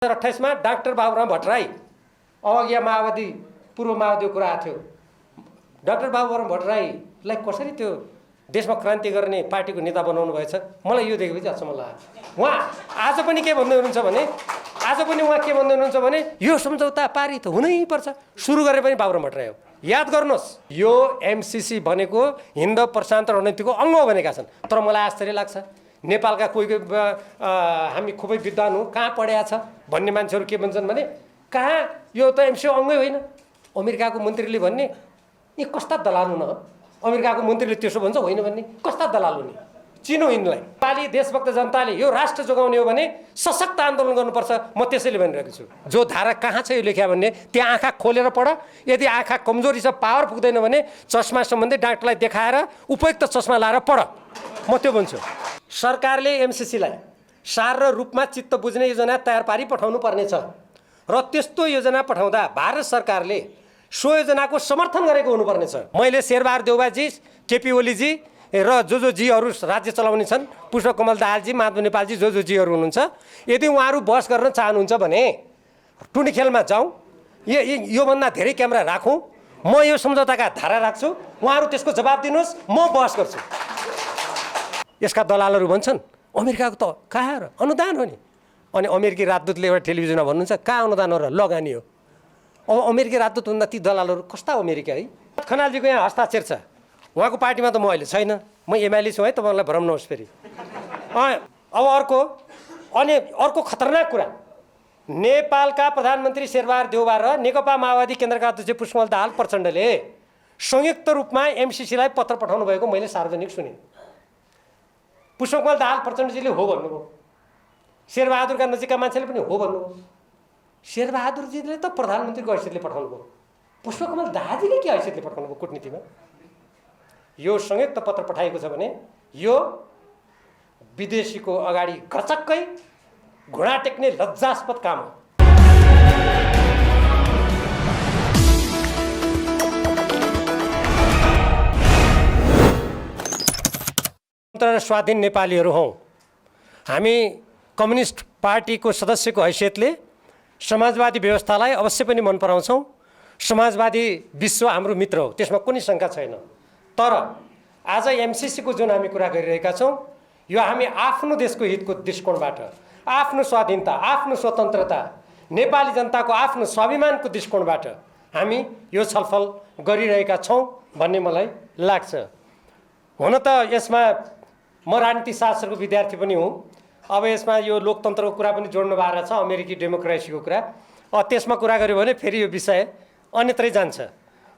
2028 में डाक्टर बाबुराम भट्टराई अवज्ञा माओवादी पूर्व माओवादीको कुरा आएको थियो। डाक्टर बाबुराम भट्टराईलाई कसरी त्यो देशमा क्रान्ति गर्ने पार्टीको नेता बनाउनु भएछ, मलाई यो देखेपछि अचम्म लाग्यो। उहाँ आज पनि के भन्दै हुनुहुन्छ भने यो सम्झौता पारित हुनै पर्छ, सुरु गरे पनि बाबुराम भट्टराई हो। याद गर्नुहोस्, यो एमसीसी भनेको हिन्द प्रशान्त रणनीतिको अंग हो भनेका छन्। तर मलाई आश्चर्य लाग्छ, नेपालका कोही हामी खुबै विद्वान हौँ, कहाँ पढेका छ भन्ने मान्छेहरू के भन्छन् भने कहाँ यो त एमसीसी अंगै होइन। अमेरिकाको मन्त्रीले भन्ने यी कस्ता दलाल हुन्, अमेरिकाको मन्त्रीले त्यसो भन्छ होइन भन्ने कस्ता दलाल हुने। चिनो यिनलाई। नेपाली देशभक्त जनताले यो राष्ट्र जोगाउने हो भने सशक्त आन्दोलन गर्नुपर्छ। म त्यसैले भनिरहेको छु, जो धारा कहाँ छ यो लेख्या भन्ने त्यहाँ आँखा खोलेर पढ। यदि आँखा कमजोरी छ, पावर पुग्दैन भने चस्मा सम्बन्धी डाक्टरलाई देखाएर उपयुक्त चस्मा लाएर पढ। म त्यो भन्छु। सरकारले एमसीसीलाई सार र रूपमा चित्त बुझ्ने योजना तयार पारी पठाउनु पर्नेछ र त्यस्तो योजना पठाउँदा भारत सरकारले सो योजनाको समर्थन गरेको हुनुपर्नेछ। मैले शेरबहादुर देउवाजी, केपी ओलीजी र जो जीहरू राज्य चलाउने छन्, पुष्पकमल दाहालजी, माधव नेपालजी, जो जीहरू हुनुहुन्छ, यदि उहाँहरू बहस गर्न चाहनुहुन्छ भने टुनी खेलमा जाउँ, योभन्दा धेरै क्यामेरा राखौँ, म यो सम्झौताका धारा राख्छु, उहाँहरू त्यसको जवाब दिनुहोस्, म बहस गर्छु। यसका दलालहरू भन्छन् अमेरिकाको त कहाँ र अनुदान हो नि, अनि अमेरिकी राजदूतले एउटा टेलिभिजनमा भन्नुहुन्छ कहाँ अनुदान हो र लगानी हो। अब अमेरिकी राजदूत भन्दा ती दलालहरू कस्ता अमेरिका है। खनालजीको यहाँ हस्ताक्षर छ, उहाँको पार्टीमा त म अहिले छैन, म एमआइएली छु है, तपाईँलाई भ्रम नहोस् फेरि। अब अर्को खतरनाक कुरा, नेपालका प्रधानमन्त्री शेरबहादुर देउवा र नेकपा माओवादी केन्द्रका अध्यक्ष पुष्पकमल दाहाल प्रचण्डले संयुक्त रूपमा एमसीसीलाई पत्र पठाउनु भएको मैले सार्वजनिक सुने। पुष्पकमल दाहाल प्रचण्डजीले हो भन्नुभयो, शेरबहादुरका नजिकका मान्छेले पनि हो भन्नुभयो। शेरबहादुरजीले त प्रधानमन्त्रीको हैसियतले पठाउनु भयो, पुष्पकमल दाहालजीले के हैसियतले पठाउनु भयो कूटनीतिमा? यो संयुक्त पत्र पठाएको छ भने यो विदेशीको अगाडि गचक्कै घुँडा टेक्ने लज्जास्पद काम हो। स्वाधीन नेपालीहरू हौँ हामी। कम्युनिस्ट पार्टीको सदस्यको हैसियतले समाजवादी व्यवस्थालाई अवश्य पनि मन पराउँछौँ। समाजवादी विश्व हाम्रो मित्र हो, त्यसमा कुनै शङ्का छैन। तर आज एमसीसीको जुन हामी कुरा गरिरहेका छौँ, यो हामी आफ्नो देशको हितको दृष्टिकोणबाट, आफ्नो स्वाधीनता, आफ्नो स्वतन्त्रता, नेपाली जनताको आफ्नो स्वाभिमानको दृष्टिकोणबाट हामी यो छलफल गरिरहेका छौँ भन्ने मलाई लाग्छ। हुन त यसमा म राजनीति शास्त्रको विद्यार्थी पनि हुँ। अब यसमा यो लोकतन्त्रको कुरा पनि जोड्नु भएको छ, अमेरिकी डेमोक्रेसीको कुरा। त्यसमा कुरा गऱ्यो भने फेरि यो विषय अन्यत्रै जान्छ।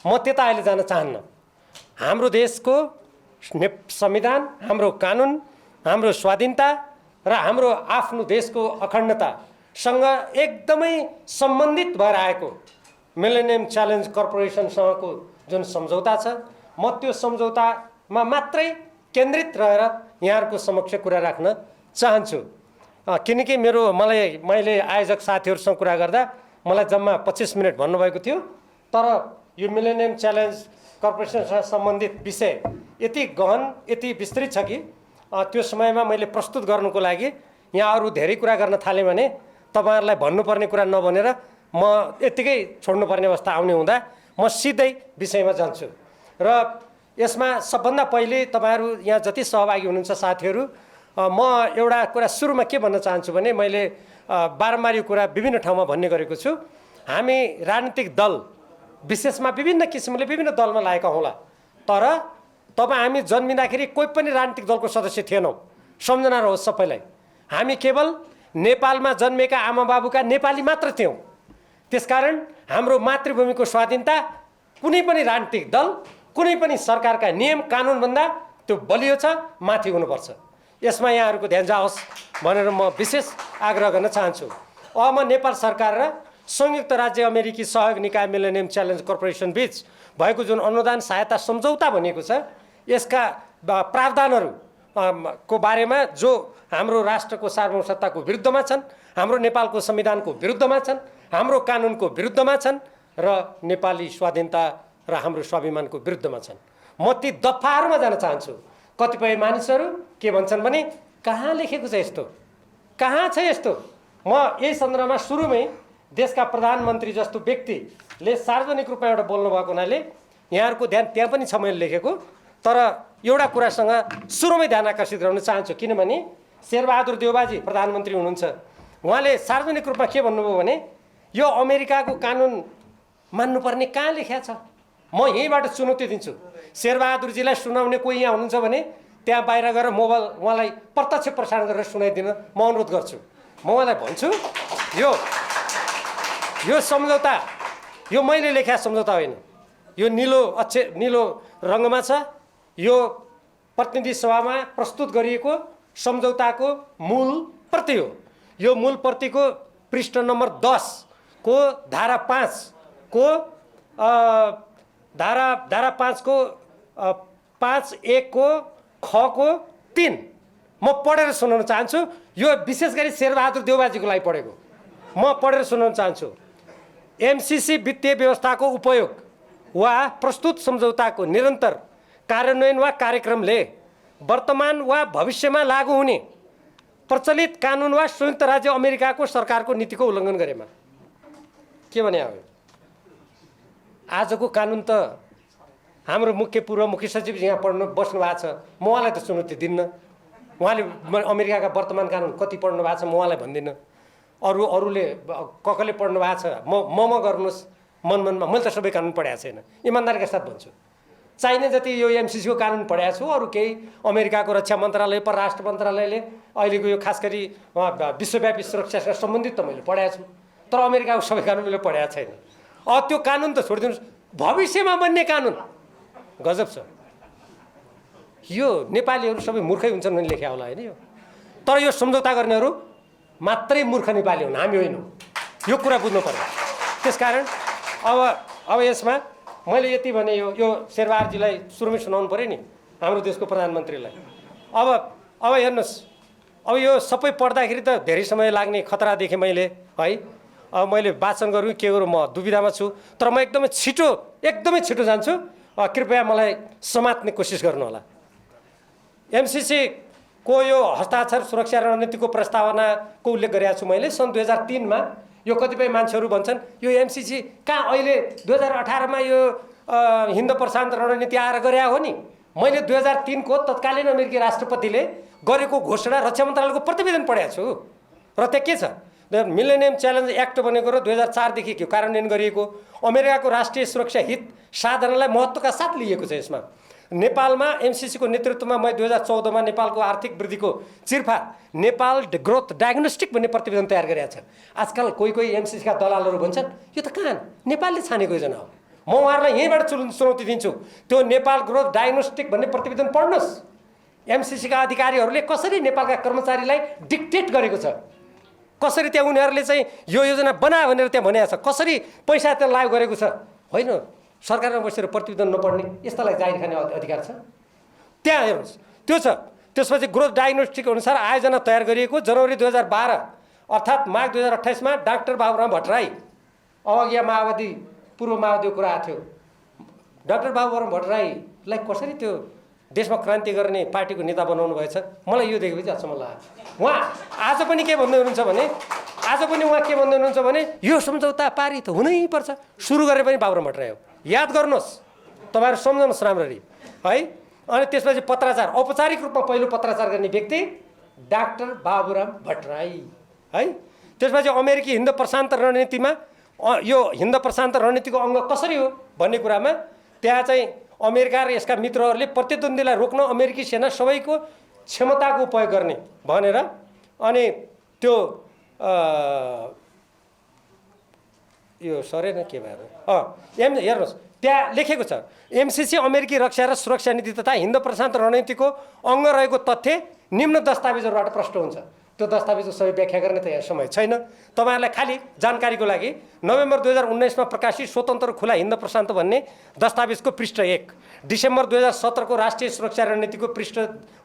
म त्यता अहिले जान चाहन्न। हाम्रो देशको संविधान, हाम्रो कानुन, हाम्रो स्वाधीनता र हाम्रो आफ्नो देशको अखण्डतासँग एकदमै सम्बन्धित भएर आएको मिलेनियम च्यालेन्ज कर्पोरेसनसँगको जुन सम्झौता छ, म त्यो सम्झौतामा मात्रै केन्द्रित रहेर यहाँहरूको समक्ष कुरा राख्न चाहन्छु। किनकि मैले आयोजक साथीहरूसँग कुरा गर्दा मलाई जम्मा 25 मिनट भन्नुभएको थियो, तर यो मिलेनियम च्यालेन्ज कर्पोरेसनसँग सम्बन्धित विषय यति गहन, यति विस्तृत छ कि त्यो समयमा मैले प्रस्तुत गर्नुको लागि यहाँहरू धेरै कुरा गर्न थालेँ भने तपाईँहरूलाई भन्नुपर्ने कुरा नभनेर म यत्तिकै छोड्नुपर्ने अवस्था आउने हुँदा म सिधै विषयमा जान्छु। र यसमा सबभन्दा पहिले तपाईँहरू यहाँ जति सहभागी हुनुहुन्छ साथीहरू, म एउटा कुरा सुरुमा के भन्न चाहन्छु भने मैले बारम्बार यो कुरा विभिन्न ठाउँमा भन्ने गरेको छु। हामी राजनीतिक दल विशेषमा विभिन्न किसिमले विभिन्न दलमा लागेका होला, तर हामी जन्मिँदाखेरि कोही पनि राजनीतिक दलको सदस्य थिएनौँ। सम्झना रहोस् सबैलाई, हामी केवल नेपालमा जन्मेका आमा बाबुका नेपाली मात्र थियौँ। त्यसकारण हाम्रो मातृभूमिको स्वाधीनता कुनै पनि राजनीतिक दल, कुनै पनि सरकारका नियम कानुनभन्दा त्यो बलियो छ, माथि हुनुपर्छ। यसमा यहाँहरूको ध्यान जाओस् भनेर म विशेष आग्रह गर्न चाहन्छु। अब म नेपाल सरकार र संयुक्त राज्य अमेरिकी सहयोग निकाय मिलेनियम च्यालेन्ज कर्पोरेसन बीच भएको जुन अनुदान सहायता सम्झौता भनिएको छ, यसका प्रावधानहरूको बारेमा जो हाम्रो राष्ट्रको सार्वभौमसत्ताको विरुद्धमा छन्, हाम्रो नेपालको संविधानको विरुद्धमा छन्, हाम्रो कानुनको विरुद्धमा छन् र नेपाली स्वाधीनता र हाम्रो स्वाभिमानको विरुद्धमा छन्, म ती दफाहरूमा जान चाहन्छु। कतिपय मानिसहरू के भन्छन् भने कहाँ लेखेको छ यस्तो, कहाँ छ यस्तो, म यही सन्दर्भमा सुरुमै देशका प्रधानमन्त्री जस्तो व्यक्तिले सार्वजनिक रूपमा एउटा बोल्नुभएको हुनाले यहाँहरूको ध्यान त्यहाँ पनि छ मैले लेखेको। तर एउटा कुरासँग सुरुमै ध्यान आकर्षित गराउन चाहन्छु, किनभने शेरबहादुर देउवाजी प्रधानमन्त्री हुनुहुन्छ, उहाँले सार्वजनिक रूपमा के भन्नुभयो भने यो अमेरिकाको कानुन मान्नुपर्ने कहाँ लेख्या छ। म यहीँबाट चुनौती दिन्छु, शेरबहादुरजीलाई सुनाउने कोही यहाँ हुनुहुन्छ भने त्यहाँ बाहिर गएर मोबाइल उहाँलाई प्रत्यक्ष प्रसारण गरेर सुनाइदिन म अनुरोध गर्छु। म उहाँलाई भन्छु यो सम्झौता यो मैले लेखेका सम्झौता होइन, यो निलो रङमा छ, यो प्रतिनिधि सभामा प्रस्तुत गरिएको सम्झौताको मूल प्रति हो। यो मूल प्रतिको पृष्ठ नम्बर 10 को धारा 5 को धारा 5 को 5(1) को ख को 3 म पढेर सुनाउन चाहन्छु। यो विशेष गरी शेरबहादुर देउवाजीको लागि पढेको म पढेर सुनाउन चाहन्छु। एमसीसी वित्तीय व्यवस्थाको उपयोग वा प्रस्तुत सम्झौताको निरन्तर कार्यान्वयन वा कार्यक्रमले वर्तमान वा भविष्यमा लागू हुने प्रचलित कानुन वा संयुक्त राज्य अमेरिकाको सरकारको नीतिको उल्लङ्घन गरेमा। के भने हो आजको कानुन त हाम्रो पूर्व मुख्य सचिव यहाँ पढ्नु बस्नु भएको छ, म उहाँलाई त चुनौती दिन्न। उहाँले अमेरिकाका वर्तमान कानुन कति पढ्नु भएको छ म उहाँलाई भन्दिनँ। अरूले कसले पढ्नु भएको छ म गर्नुहोस् मनमा, मैले त सबै कानुन पढाएको छैन, इमान्दारीका साथ भन्छु। चाहिने जति यो एमसीसीको कानुन पढाएको छु, अरू केही अमेरिकाको रक्षा मन्त्रालय परराष्ट्र मन्त्रालयले अहिलेको यो खास गरी विश्वव्यापी सुरक्षासँग सम्बन्धित त मैले पढाएको छु, तर अमेरिकाको सबै कानुन मैले पढाएको छैन। त्यो कानुन त छोडिदिनुहोस्, भविष्यमा बन्ने कानुन गजब छ। यो नेपालीहरू सबै मूर्खै हुन्छन् भने लेख्या होला होइन यो, तर यो सम्झौता गर्नेहरू मात्रै मूर्ख नेपाली हुन्, हामी होइनौँ। यो कुरा बुझ्नु पर्यो। त्यसकारण अब यसमा मैले यति भने यो शेरबहादुरजीलाई सुरुमै सुनाउनु पऱ्यो नि हाम्रो देशको प्रधानमन्त्रीलाई। अब हेर्नुहोस्, अब यो सबै पढ्दाखेरि त धेरै समय लाग्ने खतरा देखेँ मैले है। अब मैले वाचन गरौँ के गरौँ म दुविधामा छु, तर म एकदमै छिटो जान्छु। कृपया मलाई समात्ने कोसिस गर्नु होला। एमसीसी को यो हस्ताक्षर सुरक्षा रणनीतिको प्रस्तावनाको उल्लेख गरेको छु मैले। सन् 2003 मा यो कतिपय मान्छेहरू भन्छन् यो एमसीसी कहाँ अहिले 2018 मा यो हिन्द प्रशान्त रणनीति आएर गरे हो नि। मैले 2003 को तत्कालीन अमेरिकी राष्ट्रपतिले गरेको घोषणा रक्षा मन्त्रालयको प्रतिवेदन पढाएको छु र त्यहाँ के छ मिलेनियम च्यालेन्ज एक्ट बनेको र 2004 देखि के कार्यान्वयन गरिएको अमेरिकाको राष्ट्रिय सुरक्षा हित साधनलाई महत्त्वका साथ लिएको छ। यसमा नेपालमा एमसीसीको नेतृत्वमा मैले 2014 मा नेपालको आर्थिक वृद्धिको चिरफार नेपाल ग्रोथ डायग्नोस्टिक भन्ने प्रतिवेदन तयार गरेको छ। आजकल कोही एमसीसीका दलालहरू भन्छन् यो त कहाँ नेपालले छानेको योजना हो। म उहाँहरूलाई यहीँबाट चुनौती दिन्छु, त्यो नेपाल ग्रोथ डायग्नोस्टिक भन्ने प्रतिवेदन पढ्नुहोस्। एमसीसीका अधिकारीहरूले कसरी नेपालका कर्मचारीलाई डिक्टेट गरेको छ, कसरी त्यहाँ उनीहरूले चाहिँ यो योजना बनायो भनेर त्यहाँ भनेको छ, कसरी पैसा त्यहाँ लागु गरेको छ। होइन सरकारमा बसेर प्रतिवेदन नपढ्ने यस्तालाई जाहिर खाने अधिकार छ। त्यहाँ हेर्नुहोस् त्यो छ। त्यसपछि ग्रोथ डायग्नोस्टिक अनुसार आयोजना तयार गरिएको जनवरी 2012 अर्थात् माघ 2028 मा डाक्टर बाबुराम भट्टराई, अघि माओवादी पूर्व माओवादीको कुरा आएको थियो, डाक्टर बाबुराम भट्टराईलाई कसरी त्यो देशमा क्रान्ति गर्ने पार्टीको नेता बनाउनु भएछ, मलाई यो देखेपछि अचम्म लाग्यो। उहाँ आज पनि के भन्दै हुनुहुन्छ भने यो सम्झौता पारित हुनैपर्छ, सुरु गरे पनि बाबुराम भट्टराई हो। याद गर्नुहोस्, तपाईँहरू सम्झनुहोस् राम्ररी है। अनि त्यसपछि पत्राचार, औपचारिक रूपमा पहिलो पत्राचार गर्ने व्यक्ति डाक्टर बाबुराम भट्टराई है। त्यसपछि अमेरिकी हिन्द प्रशान्त रणनीतिमा यो हिन्द प्रशान्त रणनीतिको अङ्ग कसरी हो भन्ने कुरामा त्यहाँ चाहिँ अमेरिका र यसका मित्रहरूले प्रतिद्वन्द्वीलाई रोक्न अमेरिकी सेना सबैको क्षमताको उपयोग गर्ने भनेर अनि त्यो यो सरेन के भएर हेर्नुहोस् त्यहाँ लेखेको छ एमसीसी अमेरिकी रक्षा र सुरक्षा नीति तथा हिन्द प्रशान्त रणनीतिको अङ्ग रहेको तथ्य निम्न दस्तावेजहरूबाट प्रष्ट हुन्छ। त्यो दस्तावेजको सबै व्याख्या गर्ने त यहाँ समय छैन। तपाईँहरूलाई खालि जानकारीको लागि नोभेम्बर 2019 मा प्रकाशित स्वतन्त्र खुला हिन्द प्रशान्त भन्ने दस्तावेजको पृष्ठ 1, डिसेम्बर 2017 को राष्ट्रिय सुरक्षा रणनीतिको पृष्ठ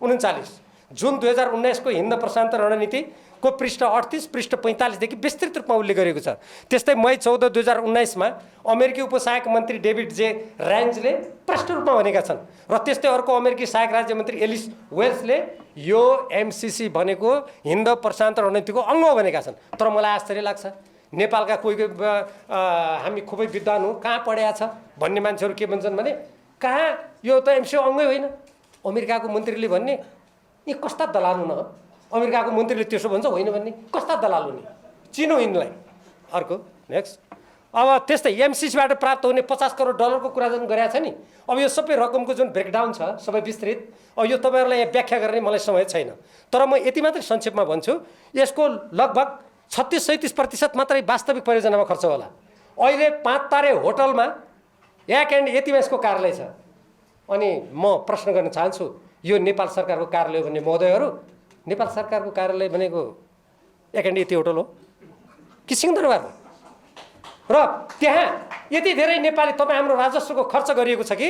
39, जुन 2019 को हिन्द प्रशान्त रणनीतिको पृष्ठ 38 पृष्ठ 45 देखि विस्तृत रूपमा उल्लेख गरेको छ। त्यस्तै मई 14 2019 मा अमेरिकी उपसहायक मन्त्री डेभिड जे रेन्जले प्रष्ट रूपमा भनेका छन् र त्यस्तै अर्को अमेरिकी सहायक राज्य मन्त्री एलिस वेल्सले यो एमसीसी भनेको हिन्द प्रशान्त रणनीतिको अङ्ग हो भनेका छन्। तर मलाई आश्चर्य लाग्छ नेपालका कोही हामी खुबै विद्वान हौँ, कहाँ पढेका छ भन्ने मान्छेहरू के भन्छन् भने कहाँ यो त एमसीसी अङ्गै होइन। अमेरिकाको मन्त्रीले भन्ने यी कस्ता दलाल हुन, अमेरिकाको मन्त्रीले त्यसो भन्छ होइन भन्ने कस्ता दलाल हुने, चिनो यिनलाई। अर्को नेक्स्ट, अब त्यस्तै एमसीसीबाट प्राप्त हुने 50 करोड डलरको कुरा जुन गरेको छ नि, अब यो सबै रकमको जुन ब्रेकडाउन छ सबै विस्तृत, अब यो तपाईँहरूलाई यहाँ व्याख्या गर्ने मलाई समय छैन। तर म यति मात्रै संक्षेपमा भन्छु, यसको लगभग 36-37% मात्रै वास्तविक परियोजनामा खर्च होला। अहिले 5 तारे होटलमा एक एन्ड यतिमा यसको कार्यालय छ। अनि म प्रश्न गर्न चाहन्छु, यो नेपाल सरकारको कार्यालय भन्ने महोदयहरू, नेपाल सरकारको कार्यालय भनेको एक एन्ड यति होटल हो कि सिंहदरबार हो? र त्यहाँ यति धेरै नेपाली तपाईँ हाम्रो राजस्वको खर्च गरिएको छ कि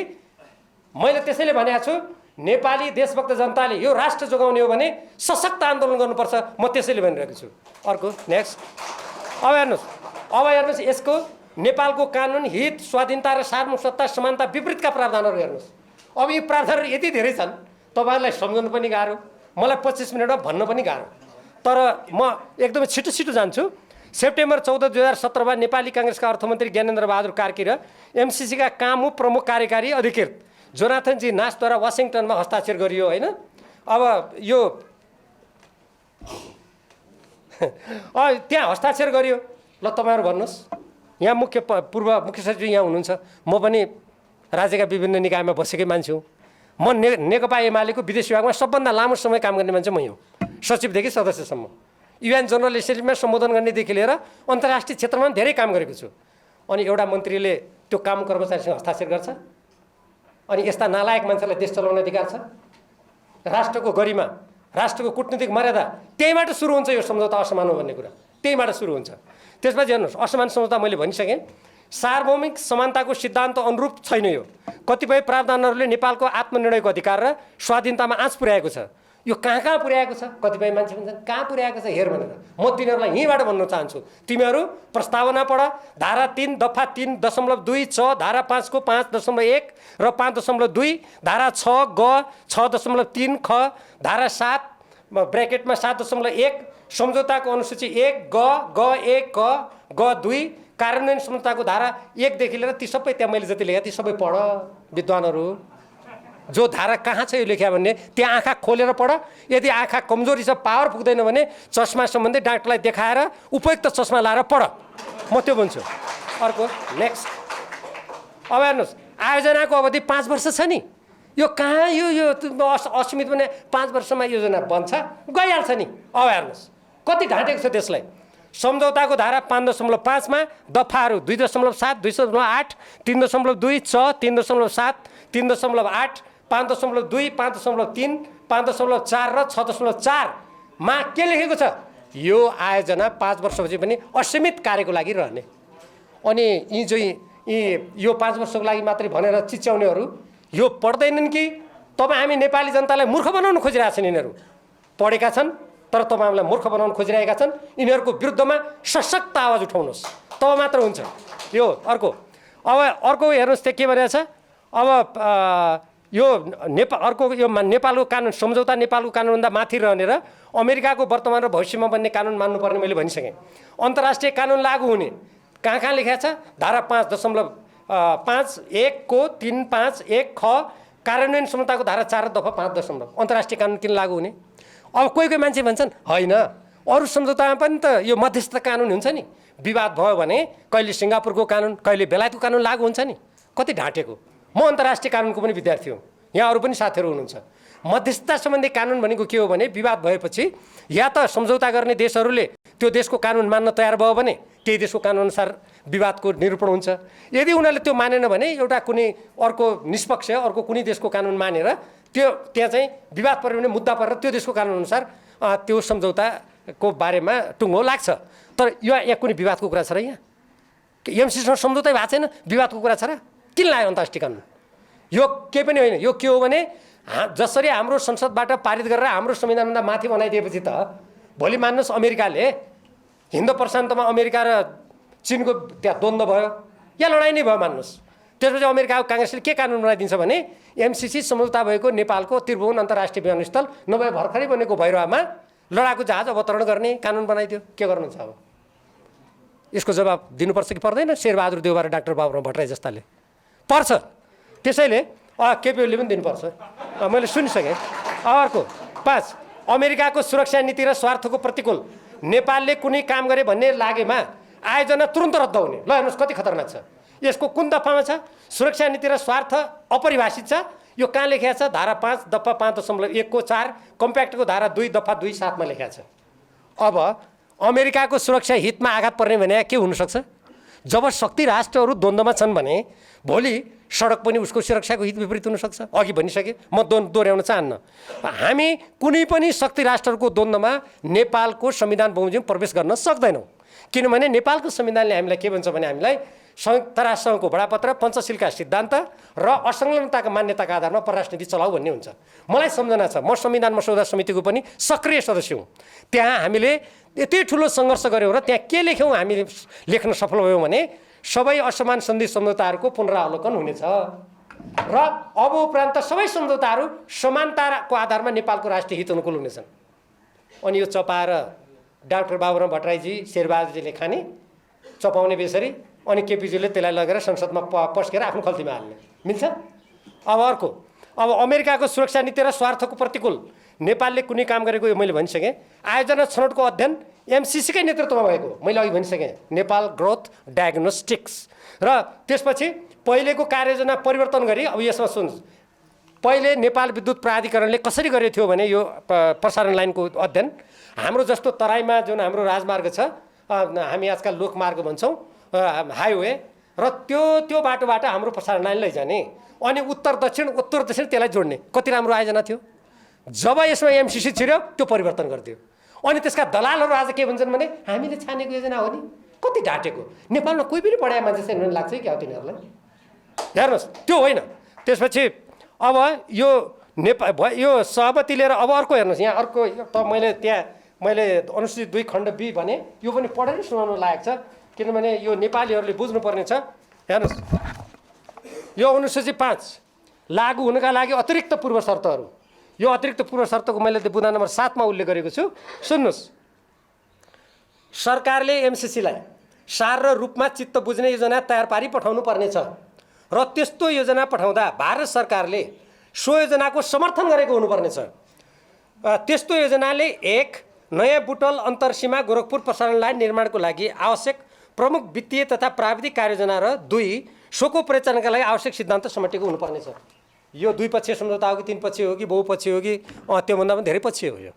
मैले त्यसैले भनेको छु नेपाली देशभक्त जनताले यो राष्ट्र जोगाउने हो भने सशक्त आन्दोलन गर्नुपर्छ, म त्यसैले भनिरहेको छु। अर्को नेक्स्ट, अब हेर्नुहोस् यसको नेपालको कानुन हित स्वाधीनता र सार्वभौमसत्ता समानता विपरीतका प्रावधानहरू हेर्नुहोस्। अब यी प्रावधानहरू यति धेरै छन् तपाईँहरूलाई सम्झाउनु पनि गाह्रो, मलाई 25 मिनटमा भन्न पनि गाह्रो। तर म एकदमै छिटो जान्छु। सेप्टेम्बर 14 2017 मा नेपाली काङ्ग्रेसका अर्थमन्त्री ज्ञानेन्द्र बहादुर कार्की र एमसीसीका कामु प्रमुख कार्यकारी अधिकृत जोनाथन जी नासद्वारा वाशिङटनमा हस्ताक्षर गरियो होइन। अब यो त्यहाँ हस्ताक्षर गरियो। ल तपाईँहरू भन्नुहोस्, यहाँ पूर्व मुख्य सचिव यहाँ हुनुहुन्छ, म पनि राज्यका विभिन्न निकायमा बसेकै मान्छे हुँ। म नेकपा एमालेको विदेश विभागमा सबभन्दा लामो समय काम गर्ने मान्छे मै हुँ, सचिवदेखि सदस्यसम्म। युएन जनरल एसेम्ब्लीमा सम्बोधन गर्नेदेखि लिएर अन्तर्राष्ट्रिय क्षेत्रमा धेरै काम गरेको छु। अनि एउटा मन्त्रीले त्यो काम कर्मचारीसँग हस्ताक्षर गर्छ अनि यस्ता नालायक मान्छेलाई देश चलाउने अधिकार छ? राष्ट्रको गरिमा, राष्ट्रको कूटनीतिक मर्यादा त्यहीबाट सुरु हुन्छ। यो सम्झौता असमान हो भन्ने कुरा त्यहीबाट सुरु हुन्छ। त्यसपछि हेर्नुहोस्, असमान सम्झौता मैले भनिसकेँ, सार्वभौमिक समानताको सिद्धान्त अनुरूप छैन। यो कतिपय प्रावधानहरूले नेपालको आत्मनिर्णयको अधिकार र स्वाधीनतामा आँच पुर्याएको छ। यो कहाँ पुर्याएको छ? कतिपय मान्छे भन्छन् कहाँ पुर्याएको छ हेर भनेर। म तिनीहरूलाई यहीँबाट भन्न चाहन्छु, तिमीहरू प्रस्तावना पढ। धारा 3 दफा 3.2 छ, धारा 5 को 5.1 र 5.2, धारा 6 ग 6.3 ख, धारा 7 ब्र्याकेटमा 7.1 सम्झौताको अनुसूची 1 ग 1 क ग 2 कार्यान्वयन सम्झौताको धारा 1 देखि लिएर ती सबै त्यहाँ मैले जति लेखेँ ती सबै पढ विद्वानहरू। जो धारा कहाँ छ यो लेख्या भन्ने त्यहाँ आँखा खोलेर पढ। यदि आँखा कमजोरी छ, पावर पुग्दैन भने चस्मा सम्बन्धी डाक्टरलाई देखाएर उपयुक्त चस्मा लाएर पढ, म त्यो भन्छु। अर्को नेक्स्ट, अब हेर्नुहोस्, आयोजनाको अवधि 5 वर्ष छ नि। यो कहाँ यो असीमित भने 5 वर्षमा योजना बन्छ गइहाल्छ नि। अब हेर्नुहोस् कति ढाँटेको छ त्यसलाई। सम्झौताको धारा 5.5 मा दफाहरू 2.7, 2.8, 3.2 छ, 3.7, 3.8, 5.2, 5.3, 5.4 र 6.4 मा के लेखेको छ? यो आयोजना 5 वर्षपछि पनि असीमित कार्यको लागि रहने। अनि यो 5 वर्षको लागि मात्रै भनेर चिच्याउनेहरू यो पढ्दैनन् कि तपाईँ हामी नेपाली जनतालाई मूर्ख बनाउन खोजिरहेका छन्। यिनीहरू पढेका छन् तर तपाईँहरूलाई मूर्ख बनाउन खोजिरहेका छन्। यिनीहरूको विरुद्धमा सशक्त आवाज उठाउनुहोस्, तब मात्र हुन्छ यो। अर्को हेर्नुहोस् त्यहाँ के भनेको छ। अब यो नेपालको कानुन सम्झौता नेपालको कानुनभन्दा माथि रहने र अमेरिकाको वर्तमान र भविष्यमा बन्ने कानुन मान्नुपर्ने मैले भनिसकेँ। अन्तर्राष्ट्रिय कानुन लागू हुने कहाँ लेखेको छ? धारा 5.1 को 3.5.1 ख कार्यान्वयन सम्झौताको धारा 4 दफा 5 अन्तर्राष्ट्रिय कानुन किन लागू हुने? अब कोही मान्छे भन्छन् होइन, अरू सम्झौतामा पनि त यो मध्यस्थता कानुन हुन्छ नि। विवाद भयो भने कहिले सिङ्गापुरको कानुन कहिले बेलायतको कानुन लागू हुन्छ नि। कति ढाँटेको। म अन्तर्राष्ट्रिय कानुनको पनि विद्यार्थी हुँ, यहाँ अरू पनि साथीहरू हुनुहुन्छ। मध्यस्थता सम्बन्धी कानुन भनेको के हो भने विवाद भएपछि या त सम्झौता गर्ने देशहरूले त्यो देशको कानुन मान्न तयार भयो भने त्यही देशको कानुनअनुसार विवादको निरूपण हुन्छ। यदि उनीहरूले त्यो मानेन भने एउटा कुनै अर्को निष्पक्ष अर्को कुनै देशको कानुन मानेर त्यहाँ चाहिँ विवाद पऱ्यो भने मुद्दा परेर त्यो देशको कानुनअनुसार त्यो सम्झौताको बारेमा टुङ्गो लाग्छ। तर यहाँ कुनै विवादको कुरा छ र? यहाँ एमसीसँग सम्झौतै भएको छैन, विवादको कुरा छ र? किन लाग्यो अन्तर्राष्ट्रिय कानुन? यो केही पनि होइन। यो के हो भने जसरी हाम्रो संसदबाट पारित गरेर हाम्रो संविधानभन्दा माथि बनाइदिएपछि त भोलि मान्नुहोस् अमेरिकाले हिन्द प्रशान्तमा अमेरिका र चीनको त्यहाँ द्वन्द्व भयो या लडाइँ नै भयो मान्नुहोस्। त्यसपछि अमेरिकाको काङ्ग्रेसले के कानुन बनाइदिन्छ भने एमसिसी सम्झौता भएको नेपालको त्रिभुवन अन्तर्राष्ट्रिय विमानस्थल नभए भर्खरै बनेको भैरवामा लडाकु जहाज अवतरण गर्ने कानुन बनाइदियो। के गर्नुहुन्छ अब? यसको जवाब दिनुपर्छ कि पर्दैन? शेरबहादुर देउवा र डाक्टर बाबुराम भट्टराई जस्ताले पर्छ। त्यसैले केपी ओलीले पनि दिनुपर्छ। मैले सुनिसकेँ। अर्को 5, अमेरिकाको सुरक्षा नीति र स्वार्थको प्रतिकूल नेपालले कुनै काम गरे भन्ने लागेमा आयोजना तुरन्त रद्द हुने। ल हेर्नुहोस् कति खतरनाक छ। यसको कुन दफामा छ? सुरक्षा नीति र स्वार्थ अपरिभाषित छ। यो कहाँ लेखिएको छ? धारा 5 दफा 5.1 को 4 कम्प्याक्टको धारा 2 दफा 2.7 मा लेखिएको छ। अब अमेरिकाको सुरक्षा हितमा आघात पर्ने भने के हुनसक्छ? जब शक्ति राष्ट्रहरू द्वन्द्वमा छन् भने भोलि सडक पनि उसको सुरक्षाको हित विपरीत हुनसक्छ। अघि भनिसकेँ, म दोहोऱ्याउन चाहन्न। हामी कुनै पनि शक्ति राष्ट्रहरूको द्वन्द्वमा नेपालको संविधान बमोजिम प्रवेश गर्न सक्दैनौँ। किनभने नेपालको संविधानले हामीलाई के भन्छ भने हामीलाई संयुक्त राष्ट्रसङ्घको बडापत्र, पञ्चशीलका सिद्धान्त र असंलग्नताका मान्यताका आधारमा परराष्ट्र नीति चलाऊ भन्ने हुन्छ। मलाई सम्झना छ, म संविधान मसौदा समितिको पनि सक्रिय सदस्य हुँ। त्यहाँ हामीले यति ठुलो सङ्घर्ष गऱ्यौँ र त्यहाँ के लेख्यौँ हामीले लेख्न सफल भयौँ भने सबै असमान सन्धि सम्झौताहरूको पुनरावलोकन हुनेछ र अब उपरान्त सबै सम्झौताहरू समानताको आधारमा नेपालको राष्ट्रिय हित अनुकूल हुनेछन्। अनि यो चपाएर डाक्टर बाबुराम भट्टराईजी शेरबहादुरजीले खाने चपाउने बेसरी अनि केपीजीले त्यसलाई लगेर संसदमा पस्केर आफ्नो खल्तीमा हाल्ने मिल्छ? अब अर्को, अब अमेरिकाको सुरक्षा नीति र स्वार्थको प्रतिकूल नेपालले कुनै काम गरेको यो मैले भनिसकेँ। आयोजना छनौटको अध्ययन एमसिसीकै नेतृत्वमा भएको मैले अघि भनिसकेँ, नेपाल ग्रोथ डायग्नोस्टिक्स। र त्यसपछि पहिलेको कार्ययोजना परिवर्तन गरी अब यसमा सुन्नुहोस्, पहिले नेपाल विद्युत प्राधिकरणले कसरी गरेको थियो भने यो प्रसारण लाइनको अध्ययन हाम्रो जस्तो तराईमा जुन हाम्रो राजमार्ग छ, हामी आजकल लोकमार्ग भन्छौँ, हाइवे, र त्यो बाटोबाट हाम्रो प्रसारण लाइन लैजाने अनि उत्तर दक्षिण त्यसलाई जोड्ने कति राम्रो आयोजना थियो। जब यसमा एमसिसी छिर्यो त्यो परिवर्तन गरिदियो। अनि त्यसका दलालहरू आज के भन्छन् भने हामीले छानेको योजना हो नि, कति ढाँटेको। नेपालमा कोही पनि पढाए मान्छे छैन लाग्छ क्या हो तिनीहरूलाई? हेर्नुहोस् त्यो होइन। त्यसपछि अब यो यो सहमति लिएर अब अर्को हेर्नुहोस्, यहाँ अर्को त मैले अनुसूचित 2 खण्ड बी भने यो पनि पढेर सुनाउनु लायक छ, किनभने यो नेपालीहरूले बुझ्नुपर्ने छ। हेर्नुहोस्, यो अनुसूची 5 लागू हुनका लागि अतिरिक्त पूर्व शर्तहरू। यो अतिरिक्त पूर्व शर्तको मैले बुँदा नम्बर 7 मा उल्लेख गरेको छु। सुन्नुहोस्, सरकारले एमसिसीलाई सार र रूपमा चित्त बुझ्ने योजना तयार पारी पठाउनु पर्नेछ र त्यस्तो योजना पठाउँदा भारत सरकारले सो योजनाको समर्थन गरेको हुनुपर्नेछ। त्यस्तो योजनाले 1 नयाँ बुटवल अन्तरसीमा गोरखपुर प्रसारण लाइन निर्माणको लागि आवश्यक प्रमुख वित्तीय तथा प्राविधिक कार्ययोजना र 2 सोको परिचालनका लागि आवश्यक सिद्धान्त समेटेको हुनुपर्नेछ। यो 2 पक्षीय सम्झौता हो कि 3 पक्षीय हो कि बहुपक्षीय हो कि त्योभन्दा पनि धेरै पक्षीय हो। यो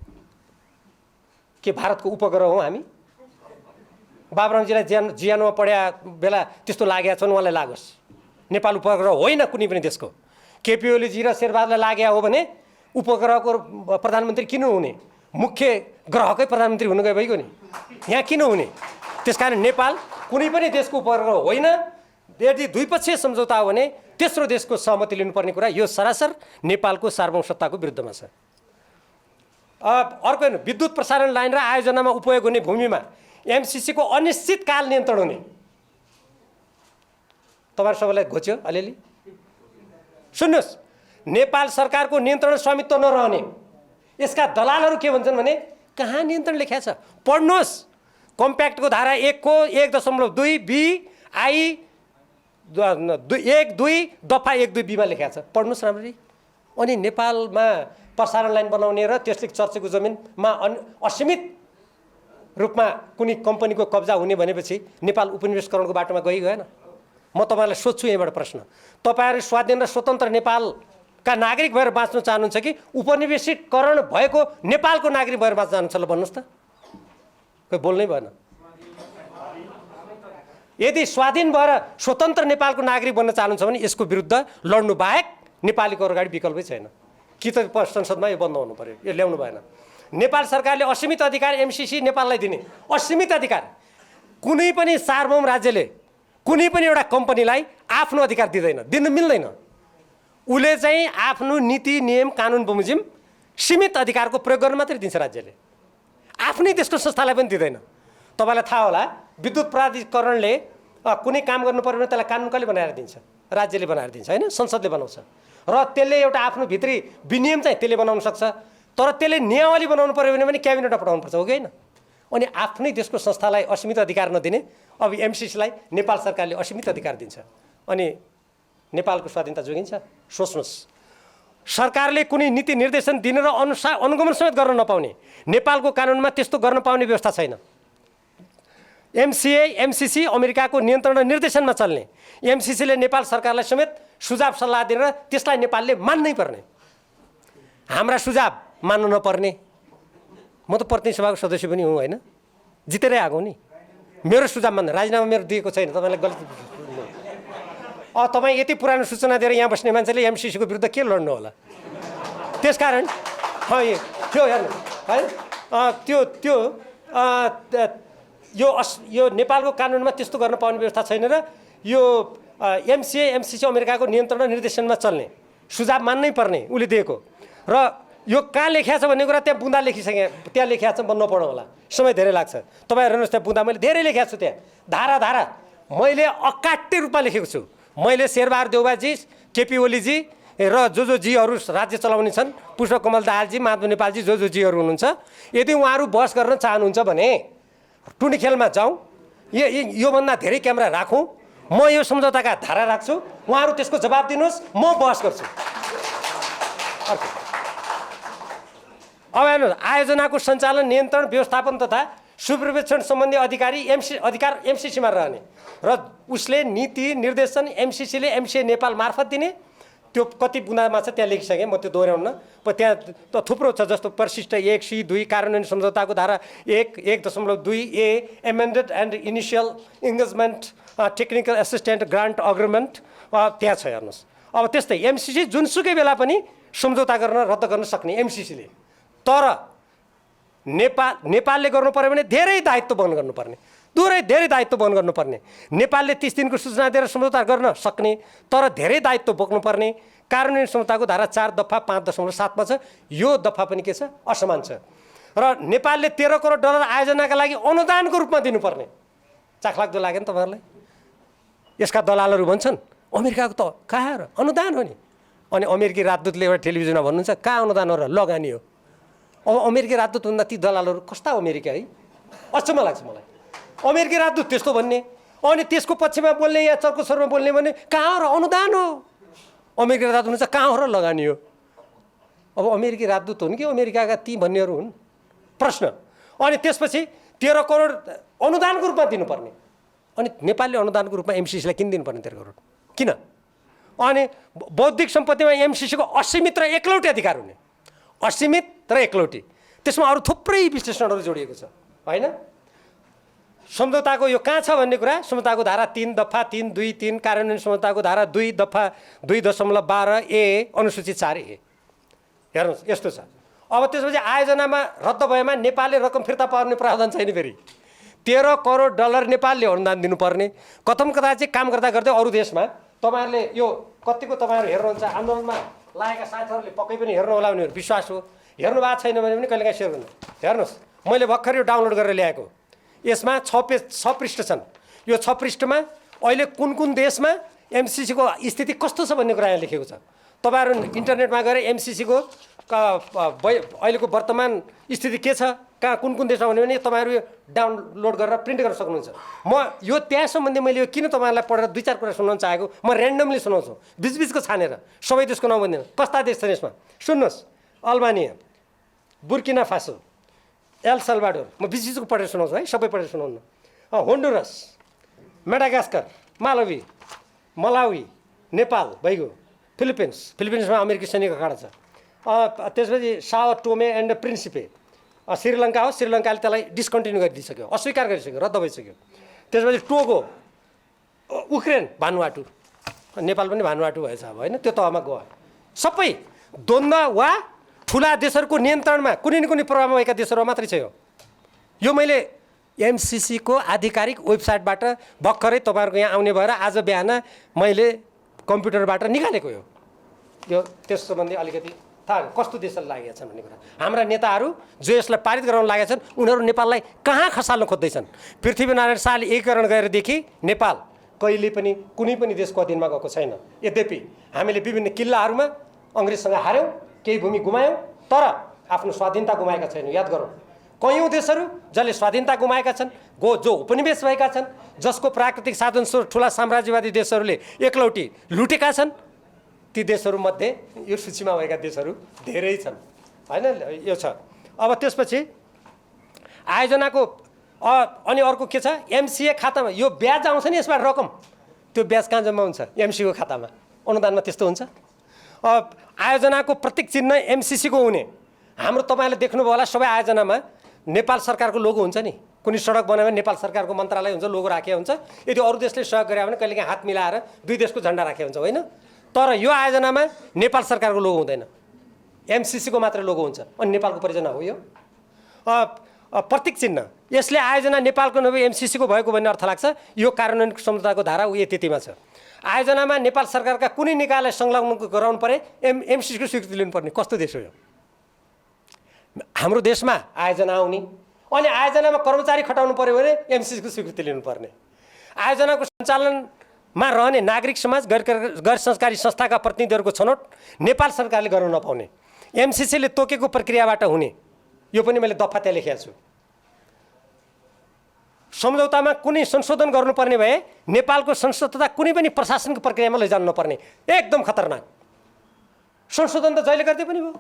के भारतको उपग्रह हो हामी? बाबुरामजीलाई जियानमा पढ्या बेला त्यस्तो लागेका छन्, उहाँलाई लागोस्। नेपाल उपग्रह होइन कुनै पनि देशको। केपी ओलीजी र शेरबहादुरलाई लागेका हो भने उपग्रहको प्रधानमन्त्री किन हुने? मुख्य ग्रहकै प्रधानमन्त्री हुनु गए भइगयो नि, यहाँ किन हुने? त्यसकारण नेपाल कुनै पनि देशको उपग्रह होइन। यदि द्विपक्षीय सम्झौता हो भने तेस्रो देशको सहमति लिनुपर्ने कुरा यो सरासर नेपालको सार्वभौम सत्ताको विरुद्धमा छ। अर्को हेर्नु, विद्युत प्रसारण लाइन र आयोजनामा उपयोग हुने भूमिमा एमसिसीको अनिश्चितकाल नियन्त्रण हुने। तपाईँहरू सबैलाई घोच्यो अलिअलि? सुन्नुहोस्, नेपाल सरकारको नियन्त्रण स्वामित्व नरहने। यसका दलालहरू के भन्छन् भने कहाँ नियन्त्रण लेखिएको छ? पढ्नुहोस्, कम्प्याक्टको धारा 1 को 1.2 बी आई 1.2 दफा 1.2 बीमा लेखिएको छ। पढ्नुहोस् राम्ररी। अनि नेपालमा प्रसारण लाइन बनाउने र त्यसले चर्चेको जमिनमा असीमित रूपमा कुनै कम्पनीको कब्जा हुने भनेपछि नेपाल उपनिवेशकरणको बाटोमा गएन? म तपाईँलाई सोध्छु यहीँबाट प्रश्न, तपाईँहरू स्वाधीन र स्वतन्त्र नेपालका नागरिक भएर बाँच्न चाहनुहुन्छ कि उपनिवेशीकरण भएको नेपालको नागरिक भएर बाँच्न चाहनुहुन्छ? ल भन्नुहोस् त, कोही बोल्नै भएन। यदि स्वाधीन भएर स्वतन्त्र नेपालको नागरिक बन्न चाहनुहुन्छ भने यसको विरुद्ध लड्नु बाहेक नेपालीको अगाडि विकल्पै छैन। कि त संसदमा यो बन्द हुनु पर्यो, यो ल्याउनु भएन। नेपाल सरकारले असीमित अधिकार एमसिसी नेपाललाई दिने, असीमित अधिकार। कुनै पनि सार्वभौम राज्यले कुनै पनि एउटा कम्पनीलाई आफ्नो अधिकार दिँदैन, दिन मिल्दैन। उसले चाहिँ आफ्नो नीति नियम कानुन बमोजिम सीमित अधिकारको प्रयोग गर्न मात्रै दिन्छ राज्यले, आफ्नै देशको संस्थालाई पनि दिँदैन। तपाईँलाई थाहा होला, विद्युत प्राधिकरणले कुनै काम गर्नु पर्यो भने त्यसलाई कानुन कसले बनाएर दिन्छ? राज्यले बनाएर दिन्छ होइन, संसदले बनाउँछ। र त्यसले एउटा आफ्नो भित्री विनियम चाहिँ त्यसले बनाउन सक्छ, तर त्यसले नियमावली बनाउनु पर्यो भने पनि क्याबिनेटमा पठाउनुपर्छ, हो कि होइन? अनि आफ्नै देशको संस्थालाई असीमित अधिकार नदिने अब एमसिसीलाई नेपाल सरकारले असीमित अधिकार दिन्छ, अनि नेपालको स्वाधीनता जोगिन्छ? सोच्नुहोस्, सरकारले कुनै नीति निर्देशन दिन र अनुगमन समेत गर्न नपाउने, नेपालको कानुनमा त्यस्तो गर्न पाउने व्यवस्था छैन। एमसिसी अमेरिकाको नियन्त्रण र निर्देशनमा चल्ने, एमसिसीले नेपाल सरकारलाई समेत सुझाव सल्लाह दिएर त्यसलाई नेपालले मान्नै पर्ने। हाम्रा सुझाव मान्नु नपर्ने। म त प्रतिनिधि सभाको सदस्य पनि हुँ होइन, जितेरै आएको नि। मेरो सुझाव मान्दैन, राजीनामा मेरो दिएको छैन, तपाईँलाई गलत। तपाईँ यति पुरानो सूचना दिएर यहाँ बस्ने मान्छेले एमसिसीको विरुद्ध के लड्नु होला? त्यसकारण त्यो हेर्नु है, त्यो यो नेपालको कानुनमा त्यस्तो गर्न पाउने व्यवस्था छैन र यो एमसिसी अमेरिकाको नियन्त्रण र निर्देशनमा चल्ने, सुझाव मान्नै पर्ने उसले दिएको। र यो कहाँ लेखिया छ भन्ने कुरा त्यहाँ बुँदा लेखिसकेँ, त्यहाँ लेखिया छ, म नपढौँ होला, समय धेरै लाग्छ। तपाईँ हेर्नुहोस्, त्यहाँ बुँदा मैले धेरै लेखेको छु, त्यहाँ धारा धारा मैले अकाट्य रूपमा लेखेको छु। मैले शेरबहादुर देउवाजी, केपी ओलीजी र जो जीहरू राज्य चलाउने छन्, पुष्पकमल दाहालजी, माधव नेपालजी, जो जीहरू हुनुहुन्छ, यदि उहाँहरू बहस गर्न चाहनुहुन्छ भने टुनी खेलमा जाउँ, योभन्दा धेरै क्यामेरा राखौँ, म यो सम्झौताका धारा राख्छु, उहाँहरू त्यसको जवाब दिनुहोस्, म बहस गर्छु। अब हेर्नुहोस्, आयोजनाको सञ्चालन, नियन्त्रण, व्यवस्थापन तथा सुपरिवेक्षण सम्बन्धी अधिकार एमसिसीमा रहने र उसले नीति निर्देशन एमसिसीले एमसिए नेपाल मार्फत दिने। त्यो कति बुँदामा छ त्यहाँ लेखिसकेँ, म त्यो दोहोऱ्याउन। त्यहाँ त थुप्रो छ, जस्तो परिशिष्ट 1 C 2 कार्यान्वयन सम्झौताको धारा 1.2 A amended and initial engagement technical assistant grant agreement त्यहाँ छ, हेर्नुहोस्। अब त्यस्तै एमसिसी जुनसुकै बेला पनि सम्झौता गर्न रद्द गर्न सक्ने एमसिसीले, तर नेपालले गर्नु पर्यो भने धेरै दायित्व वहन गर्नुपर्ने, धेरै दायित्व वहन गर्नुपर्ने। नेपालले 30 दिनको सूचना दिएर सम्झौता गर्न सक्ने, तर धेरै दायित्व बोक्नुपर्ने। कार्यान्वयन सम्झौताको धारा 4 दफा 5.7 मा छ, यो दफा पनि के छ? असमान छ। र नेपालले 13 करोड डलर आयोजनाका लागि अनुदानको रूपमा दिनुपर्ने। चाखलाग्दो लाग्यो नि तपाईँहरूलाई? यसका दलालहरू भन्छन् अमेरिकाको त कहाँ र अनुदान हो नि, अनि अमेरिकी राजदूतले एउटा टेलिभिजनमा भन्नुहुन्छ कहाँ अनुदान हो र लगानी हो। अब अमेरिकी राजदूत भन्दा ती दलालहरू कस्ता अमेरिका है? अचम्म लाग्छ मलाई। अमेरिकी राजदूत त्यस्तो भन्ने, अनि त्यसको पक्षमा बोल्ने या चर्को स्वरमा बोल्ने भने कहाँ र अनुदान हो, अमेरिकी राजदूत हुनुहुन्छ कहाँ हो र लगानी हो। अब अमेरिकी राजदूत हुन् कि अमेरिकाका ती भन्नेहरू हुन्? प्रश्न। अनि त्यसपछि 13 करोड अनुदानको रूपमा दिनुपर्ने, अनि नेपालले अनुदानको रूपमा एमसिसीलाई किन दिनुपर्ने 13 करोड किन? अनि बौद्धिक सम्पत्तिमा एमसिसीको असीमित र एकलौटी अधिकार हुने, असीमित र एकलौटी, त्यसमा अरू थुप्रै विश्लेषणहरू जोडिएको छ होइन। सम्झौताको यो कहाँ छ भन्ने कुरा, सम्झौताको धारा 3 दफा 3.2.3 कार्यान्वयन सम्झौताको धारा 2 दफा 2.12 A अनुसूची 4 A, हेर्नुहोस् यस्तो छ। अब त्यसपछि आयोजनामा रद्द भएमा नेपालले रकम फिर्ता पाउने प्रावधान छैन। फेरि 13 करोड डलर नेपालले अनुदान दिनुपर्ने। कथम कता चाहिँ काम गर्दा गर्दै अरू देशमा तपाईँहरूले यो कतिको तपाईँहरू हेर्नुहुन्छ, आन्दोलनमा लागेका साथीहरूले पक्कै पनि हेर्नु होला भनेर विश्वास हो। हेर्नु भएको छैन भने पनि कहिलेकाहीँ सेयर गर्नु। हेर्नुहोस्, मैले भर्खर यो डाउनलोड गरेर ल्याएको, यसमा 6 पृष्ठ छन्। यो 6 पृष्ठमा अहिले कुन कुन देशमा एमसिसीको स्थिति कस्तो छ भन्ने कुरा यहाँ लेखेको छ। तपाईँहरू इन्टरनेटमा गएर एमसिसीको अहिलेको वर्तमान स्थिति के छ, कहाँ कुन कुन देशमा भन्यो भने तपाईँहरू यो डाउनलोड गरेर प्रिन्ट गर्न सक्नुहुन्छ। म यो त्यहाँ सम्बन्धी मैले यो किन तपाईँहरूलाई पढेर 2-4 कुरा सुनाउन चाहेको, म ऱ्यान्डमली सुनाउँछु, बिचबिचको छानेर, सबै देशको नाउँ भन्दैन। कस्ता देश छन् यसमा सुन्नुहोस्, Albania, Burkina Faso, L Salvador, म बिचबिचको पढेर सुनाउँछु है, सबै पढेर सुनाउनु। होन्डुरस, मेडागास्कर, मालवी, मलावी, नेपाल भइगयो, फिलिपिन्समा अमेरिकी सैनिक अखाडा छ। त्यसपछि साओ टोमे एन्ड प्रिन्सिपे, श्रीलङ्का हो, श्रीलङ्काले त्यसलाई डिस्कन्टिन्यू गरिदिइसक्यो, अस्वीकार गरिसक्यो, रद्द भइसक्यो। त्यसपछि टोगो, उक्रेन, भानुआटु, नेपाल पनि भानुआटु भएछ अब होइन, त्यो तहमा गयो। सबै द्वन्द्व वा ठुला देशहरूको नियन्त्रणमा कुनै न कुनै प्रभावमा भएका देशहरू मात्रै छ यो। मैले एमसिसीको आधिकारिक वेबसाइटबाट भर्खरै तपाईँहरूको यहाँ आउने भएर आज बिहान मैले कम्प्युटरबाट निकालेको यो। यो त्यस सम्बन्धी अलिकति थाहा कस्तो देशलाई लागेका छन् भन्ने कुरा। हाम्रा नेताहरू जो यसलाई पारित गराउन लागेका छन् उनीहरू नेपाललाई कहाँ खसाल्न खोज्दैछन्। पृथ्वीनारायण शाहले एकीकरण गरेदेखि नेपाल कहिले पनि कुनै पनि देशको अधीनमा गएको छैन। यद्यपि हामीले विभिन्न किल्लाहरूमा अङ्ग्रेजसँग हार्यौँ, केही भूमि गुमायौँ, तर आफ्नो स्वाधीनता गुमाएका छैनौँ। याद गरौँ, कयौँ देशहरू जसले स्वाधीनता गुमाएका छन्, जो उपनिवेश भएका छन्, जसको प्राकृतिक साधन स्रोत ठुला साम्राज्यवादी देशहरूले एकलौटी लुटेका छन्, ती देशहरूमध्ये यो सूचीमा भएका देशहरू धेरै छन् होइन। यो छ। अब त्यसपछि आयोजनाको अनि अर्को के छ, एमसिए खातामा यो ब्याज आउँछ नि, यसबाट रकम, त्यो ब्याज कहाँ जम्मा हुन्छ? एमसीको खातामा। अनुदानमा त्यस्तो हुन्छ। आयोजनाको प्रतीक चिन्ह एमसिसीको हुने। हाम्रो तपाईँले देख्नुभयो होला सबै आयोजनामा नेपाल सरकारको लोगो हुन्छ नि। कुनै सडक बनायो भने नेपाल सरकारको मन्त्रालय हुन्छ, लोगो राखेको हुन्छ। यदि अरू देशले सहयोग गरे भने कहिलेकाहीँ हात मिलाएर दुई देशको झन्डा राखेको हुन्छ, होइन? तर यो आयोजनामा नेपाल सरकारको लोगो हुँदैन, एमसिसीको मात्र लोगो हुन्छ। अनि नेपालको परियोजना हो यो। प्रतीक चिन्ह, यसले आयोजना नेपालको नभए एमसिसीको भएको भन्ने अर्थ लाग्छ। यो कार्यान्वयन सम्झौताको धारा त्यतिमा छ। आयोजनामा नेपाल सरकारका कुनै निकायलाई संलग्न गराउनु परे एमसिसीको स्वीकृति लिनुपर्ने। कस्तो देश हो यो? हाम्रो देशमा आयोजना आउने अनि आयोजनामा कर्मचारी खटाउनु पर्यो भने एमसिसीको स्वीकृति लिनुपर्ने। आयोजनाको सञ्चालनमा रहने नागरिक समाज, गैर सरकारी संस्थाका प्रतिनिधिहरूको छनौट नेपाल सरकारले गर्न नपाउने। एमसिसीले तोकेको प्रक्रियाबाट हुने। यो पनि मैले दफा त्यहाँ लेखेको छु। सम्झौतामा कुनै संशोधन गर्नुपर्ने भए नेपालको संसद तथा कुनै पनि प्रशासनिक प्रक्रियामा लैजानु नपर्ने। एकदम खतरनाक। संशोधन त जहिले गर्दै पनि भयो।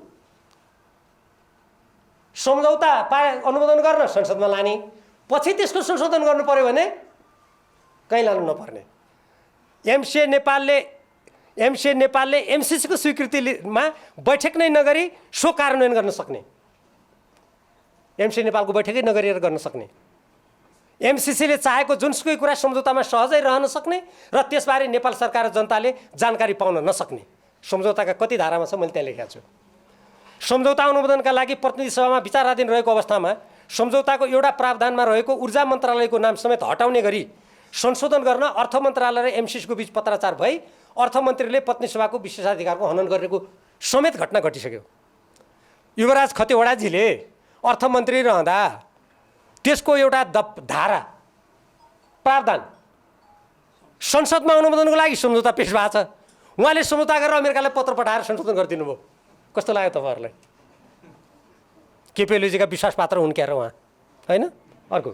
सम्झौता अनुमोदन गर्न संसदमा लाने, पछि त्यसको संशोधन गर्नु पर्यो भने कहीँ लानु नपर्ने। एमसिए नेपालले एमसिसीको स्वीकृतिमा बैठक नै नगरी सो कार्यान्वयन गर्न सक्ने। एमसिए नेपालको बैठकै नगरेर गर्न सक्ने। एमसिसीले चाहेको जुनसुकै कुरा सम्झौतामा सहजै रहन सक्ने र त्यसबारे नेपाल सरकार र जनताले जानकारी पाउन नसक्ने। सम्झौताका कति धारामा छ मैले त्यहाँ लेखेको छु। सम्झौता अनुमोदनका लागि प्रतिनिधि सभामा विचाराधीन रहेको अवस्थामा सम्झौताको एउटा प्रावधानमा रहेको ऊर्जा मन्त्रालयको नाम समेत हटाउने गरी संशोधन गर्न अर्थ मन्त्रालय र एमसिसीको बीच पत्राचार भई अर्थमन्त्रीले प्रतिनिधि सभाको विशेषाधिकारको हनन गरेको समेत घटना घटिसक्यो। युवराज खतिवडाजीले अर्थमन्त्री रहँदा त्यसको एउटा धारा प्रावधान संसदमा अनुमोदनको लागि सम्झौता पेश भएको छ। उहाँले सम्झौता गरेर अमेरिकालाई पत्र पठाएर संशोधन गरिदिनु भयो। कस्तो लाग्यो तपाईँहरूलाई? केपी ओलीजीका विश्वास पात्र हुन् क्यार उहाँ, होइन? अर्को,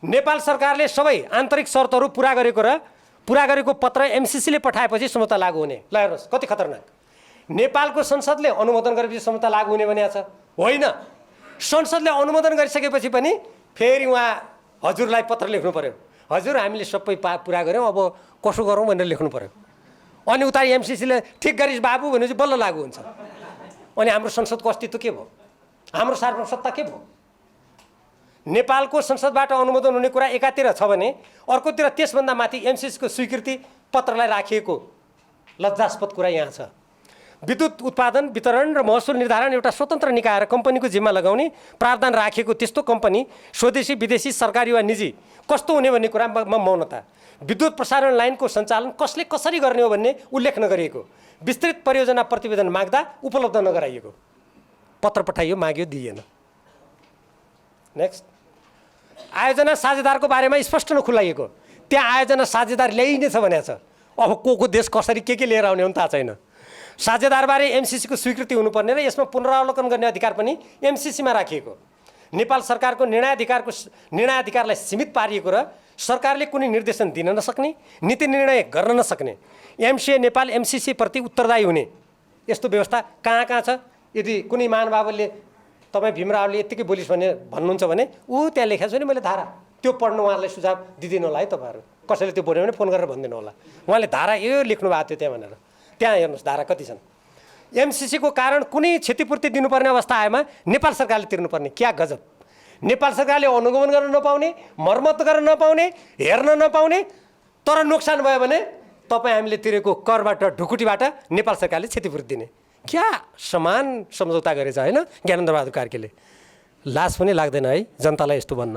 नेपाल सरकारले सबै आन्तरिक शर्तहरू पुरा गरेको पत्र एमसिसीले पठाएपछि सम्झौता लागू हुने। ल हेर्नुहोस् कति खतरनाक। नेपालको संसदले अनुमोदन गरेपछि सम्झौता लागू हुने भनेको छ? होइन। संसदले अनुमोदन गरिसकेपछि पनि फेरि उहाँ हजुरलाई पत्र लेख्नु पर्यो। हजुर हामीले सबै पुरा गऱ्यौँ, अब कसो गरौँ भनेर लेख्नु पर्यो। अनि उता एमसिसीले ठिक गरिस् बाबु भनेपछि बल्ल लागू हुन्छ। अनि हाम्रो संसदको अस्तित्व के भयो? हाम्रो सार्वभौम सत्ता के भयो? नेपालको संसदबाट अनुमोदन हुने कुरा एकातिर छ भने अर्कोतिर त्यसभन्दा माथि एमसिसीको स्वीकृति पत्रलाई राखिएको लज्जास्पद कुरा यहाँ छ। विद्युत उत्पादन, वितरण र महसुल निर्धारण एउटा स्वतन्त्र निकाय र कम्पनीको जिम्मा लगाउने प्रावधान राखेको त्यस्तो कम्पनी स्वदेशी, विदेशी, सरकारी वा निजी कस्तो हुने भन्ने कुरामा मौनता। विद्युत प्रसारण लाइनको सञ्चालन कसले कसरी गर्ने हो भन्ने उल्लेख नगरिएको। विस्तृत परियोजना प्रतिवेदन माग्दा उपलब्ध नगराइएको। पत्र पठाइयो, माग्यो, दिइएन। नेक्स्ट, आयोजना साझेदारको बारेमा स्पष्ट नखुलाइएको। त्यहाँ आयोजना साझेदार ल्याइने छ भनेको छ। अब को देश कसरी के लिएर आउने हो थाहा छैन। साझेदारबारे एमसिसीको स्वीकृति हुनुपर्ने र यसमा पुनरावलोकन गर्ने अधिकार पनि एमसिसीमा राखिएको। नेपाल सरकारको निर्णयाधिकारलाई सीमित पारिएको र सरकारले कुनै निर्देशन दिन नसक्ने, नीति निर्णय गर्न नसक्ने। एमसिए नेपाल एमसिसी प्रति उत्तरदायी हुने यस्तो व्यवस्था कहाँ छ? यदि कुनै महानुभावले तपाईँ भीमरावले यत्तिकै बोलिस् भन्नुहुन्छ भने त्यहाँ लेखेको छु नि मैले धारा, त्यो पढ्नु उहाँलाई सुझाव दिदिनु होला है। तपाईँहरू कसैले त्यो बोल्यो भने फोन गरेर भनिदिनु होला। उहाँले धारा यो लेख्नु भएको थियो त्यहाँ भनेर। त्यहाँ हेर्नुहोस् धारा कति छन्। एमसिसीको कारण कुनै क्षतिपूर्ति दिनुपर्ने अवस्था आएमा नेपाल सरकारले तिर्नुपर्ने। क्या गजब! नेपाल सरकारले अनुगमन गर्न नपाउने, मर्मत गर्न नपाउने, हेर्न नपाउने, तर नोक्सान भयो भने तपाईँ हामीले तिरेको करबाट, ढुकुटीबाट नेपाल सरकारले क्षतिपूर्ति दिने। क्या समान सम्झौता गरेछ, होइन? ज्ञानेन्द्र बहादुर कार्कीले। लाज पनि लाग्दैन है जनतालाई यस्तो भन्न।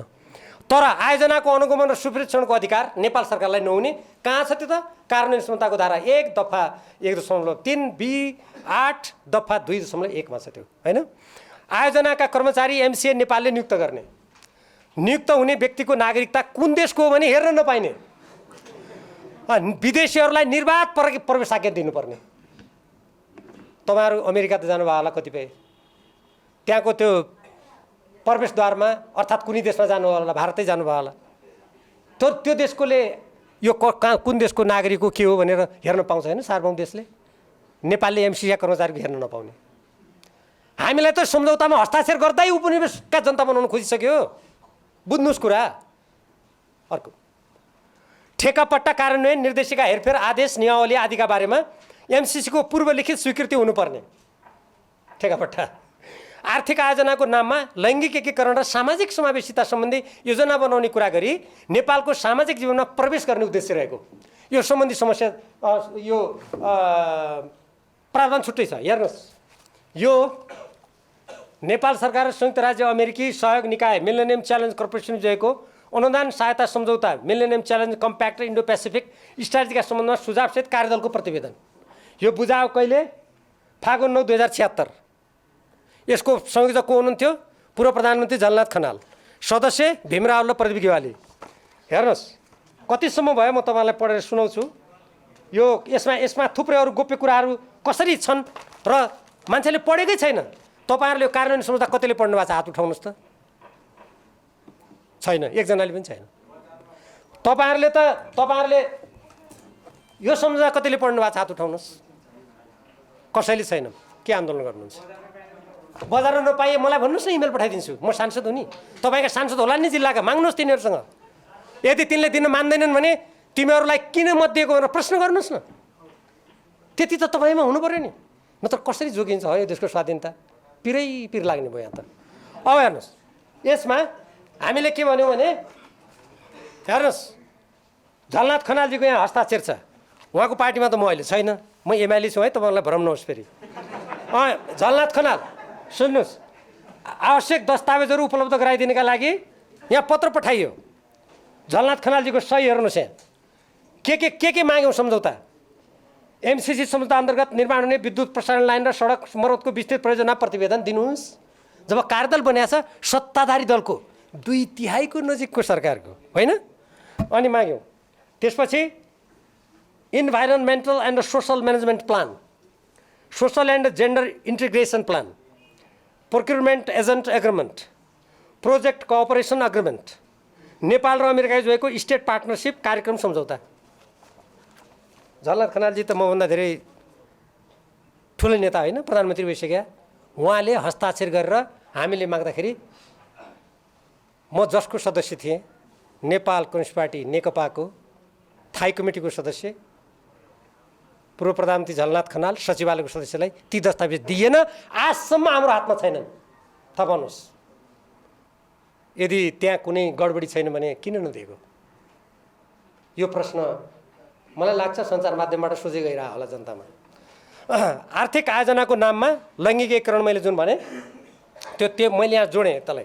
तर आयोजनाको अनुगमन र सुप्रीक्षणको अधिकार नेपाल सरकारलाई नहुने कहाँ छ त्यो त? कार्यान्वयन क्षमताको धारा 1 दफा 1.3B8 दफा 2.1 मा छ त्यो, हैन? आयोजनाका कर्मचारी एमसिए नेपालले नियुक्त गर्ने, नियुक्त हुने व्यक्तिको नागरिकता कुन देशको हो भने हेर्न नपाइने, विदेशीहरूलाई निर्वाध प्रवेशाज्ञा दिनुपर्ने। तपाईहरु अमेरिका त जानुभयो होला कतिपय, त्यहाँको त्यो प्रवेशद्वारमा अर्थात् कुनै देशमा जानुभयो होला, भारतै जानुभयो होला, त्यो देशकोले यो कुन देशको नागरिक हो के हो भनेर हेर्न पाउँछ हैन? सार्वभौम देशले नेपालले एमसिसी कर्मचारीको हेर्न नपाउने। हामीलाई त सम्झौतामा हस्ताक्षर गर्दै उपनिवेशका जनता बनाउन खोजिसक्यो, बुझ्नुस् कुरा। अर्को, ठेकापट्टा कार्यान्वयन, निर्देशिका, हेरफेर, आदेश, नियमावली आदिका बारेमा एमसिसीको पूर्वलिखित स्वीकृति हुनुपर्ने। ठेकापट्टा, आर्थिक आयोजनाको नाममा लैङ्गिक एकीकरण र सामाजिक समावेशिता सम्बन्धी योजना बनाउने कुरा गरी नेपालको सामाजिक जीवनमा प्रवेश गर्ने उद्देश्य रहेको यो सम्बन्धी समस्या यो प्रावधान छुट्टै छ। हेर्नुहोस्, यो नेपाल सरकार र संयुक्त राज्य अमेरिकी सहयोग निकाय मिलेनियम च्यालेन्ज कर्पोरेसन जोएको अनुदान सहायता सम्झौता Millennium Challenge Compact Indo Pacific स्ट्राटेजीका सम्बन्धमा सुझावसहित कार्यदलको प्रतिवेदन। यो बुझाव कहिले? फागुन 9, 2076। यसको संयोजक को हुनुहुन्थ्यो? पूर्व प्रधानमन्त्री झलनाथ खनाल, सदस्य भीमराव प्रदीप गेवाली। हेर्नुहोस् कतिसम्म भयो म तपाईँलाई पढेर सुनाउँछु। यो यसमा थुप्रै अरू गोप्य कुराहरू कसरी छन् र मान्छेले पढेकै छैन। तपाईँहरूले कार्यान्वयन सम्झौता कतिले पढ्नु भएको छ? हात उठाउनुहोस् त। छैन, एकजनाले पनि छैन। तपाईँहरूले यो सम्झौता कतिले पढ्नु भएको छ? हात उठाउनुहोस्। कसैले छैन। के आन्दोलन गर्नुहुन्छ? बजारमा नपाए मलाई भन्नुहोस् न, इमेल पठाइदिन्छु। म सांसद हुँ नि, तपाईँका सांसद होला नि जिल्लाका, माग्नुहोस् तिनीहरूसँग। यदि तिनले दिन मान्दैनन् भने तिमीहरूलाई किन मत दिएको भनेर प्रश्न गर्नुहोस् न। त्यति त तपाईँमा हुनु पर्यो नि, नत्र कसरी जोगिन्छ हो यो देशको स्वाधीनता? पिर लाग्ने भयो यहाँ त। अब हेर्नुहोस्, यसमा हामीले के भन्यौँ भने, हेर्नुहोस् झलनाथ खनालजीको यहाँ हस्ताक्षर छ। उहाँको पार्टीमा त म अहिले छैन, म एमाले छु है, तपाईँलाई भ्रम नहोस् फेरि। झलनाथ खनाल सुन्नुहोस्, आवश्यक दस्तावेजहरू उपलब्ध गराइदिनका लागि यहाँ पत्र पठाइयो। झलनाथ खनालजीको सही हेर्नुहोस्, यहाँ के माग्यौँ सम्झौता? एमसिसी सम्झौता अन्तर्गत निर्माण हुने विद्युत प्रसारण लाइन र सडक मर्मतको विस्तृत परियोजना प्रतिवेदन दिनुहोस्। जब कार्यदल बनाएको छ सत्ताधारी दलको 2/3 नजिकको सरकारको, होइन? अनि माग्यौँ। त्यसपछि environmental and social management plan, social and gender integration plan, procurement agent agreement, project cooperation agreement, Nepal र अमेरिका जोएको स्टेट पार्टनरसिप कार्यक्रम सम्झौता। झलनाथ खनालजी त मभन्दा धेरै ठुलो नेता होइन, प्रधानमन्त्री भइसक्या। उहाँले हस्ताक्षर गरेर हामीले माग्दाखेरि म जसको सदस्य थिएँ, नेपाल कम्युनिस्ट पार्टी नेकपाको थाई कमिटीको सदस्य, पूर्व प्रधानमन्त्री झलनाथ खनाल सचिवालयको सदस्यलाई ती दस्तावेज दिएन। आजसम्म हाम्रो हातमा छैनन्। थाहा पाउनुहोस्, यदि त्यहाँ कुनै गडबडी छैन भने किन नदिएको? यो प्रश्न मलाई लाग्छ सञ्चार माध्यमबाट सोझै गइरह होला जनतामा। आर्थिक आयोजनाको नाममा लैङ्गिक एकीकरण मैले जुन भने त्यो मैले यहाँ जोडेँ त्यसलाई।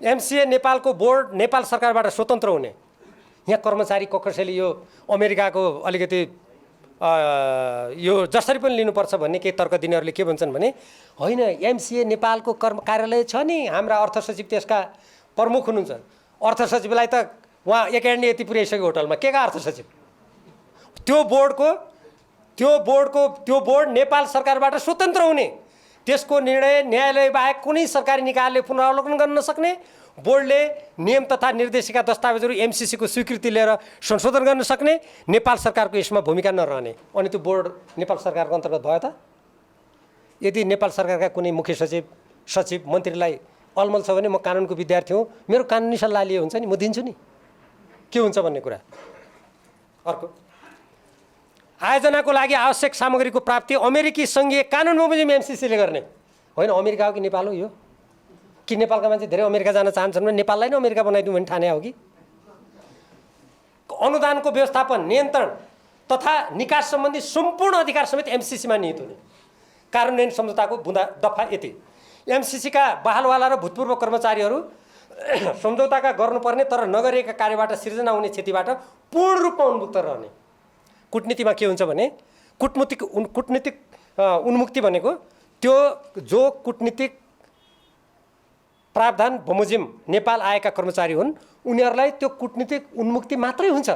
एमसिए नेपालको बोर्ड नेपाल सरकारबाट स्वतन्त्र हुने। यहाँ कर्मचारी कसैले यो अमेरिकाको अलिकति यो जसरी पनि लिनुपर्छ भन्ने केही तर्क दिनेहरूले के भन्छन् भने, होइन एमसिए नेपालको कार्यालय छ नि, हाम्रा अर्थ सचिव त्यसका प्रमुख हुनुहुन्छ। अर्थ सचिवलाई त उहाँ एकाडेमी यति पुर्याइसक्यो होटलमा, के का अर्थ सचिव? त्यो बोर्ड नेपाल सरकारबाट स्वतन्त्र हुने, त्यसको निर्णय न्यायालय बाहेक कुनै सरकारी निकायले पुनरावलोकन गर्न नसक्ने, बोर्डले नियम तथा निर्देशिका दस्तावेजहरू एमसिसीको स्वीकृति लिएर संशोधन गर्न सक्ने, नेपाल सरकारको यसमा भूमिका नरहने। अनि त्यो बोर्ड नेपाल सरकारको अन्तर्गत भयो त? यदि नेपाल सरकारका कुनै मुख्य सचिव मन्त्रीलाई अलमल छ भने म कानुनको विद्यार्थी हुँ, मेरो कानुनी सल्लाह लिए हुन्छ नि, म दिन्छु नि के हुन्छ भन्ने कुरा। अर्को, आयोजनाको लागि आवश्यक सामग्रीको प्राप्ति अमेरिकी सङ्घीय कानुन बमोजिम एमसिसीले गर्ने। होइन अमेरिका हो कि नेपाल हो? यो कि नेपालका मान्छे धेरै अमेरिका जान चाहन्छन् भने नेपाललाई नै अमेरिका बनाइदिउँ भने ठाने हो कि? अनुदानको व्यवस्थापन, नियन्त्रण तथा निकास सम्बन्धी सम्पूर्ण अधिकार समेत एमसिसीमा निहित हुने। कार्यान्वयन सम्झौताको दफा यति। एमसिसीका बहालवाला र भूतपूर्व कर्मचारीहरू सम्झौताका गर्नुपर्ने तर नगरिएका कार्यबाट सिर्जना हुने क्षतिबाट पूर्ण रूपमा उन्मुक्त रहने। कूटनीतिमा के हुन्छ भने कूटनीतिक उन्मुक्ति भनेको त्यो जो कूटनीतिक प्रावधान बमोजिम नेपाल आएका कर्मचारी हुन् उनीहरूलाई त्यो कूटनीतिक उन्मुक्ति मात्रै हुन्छ।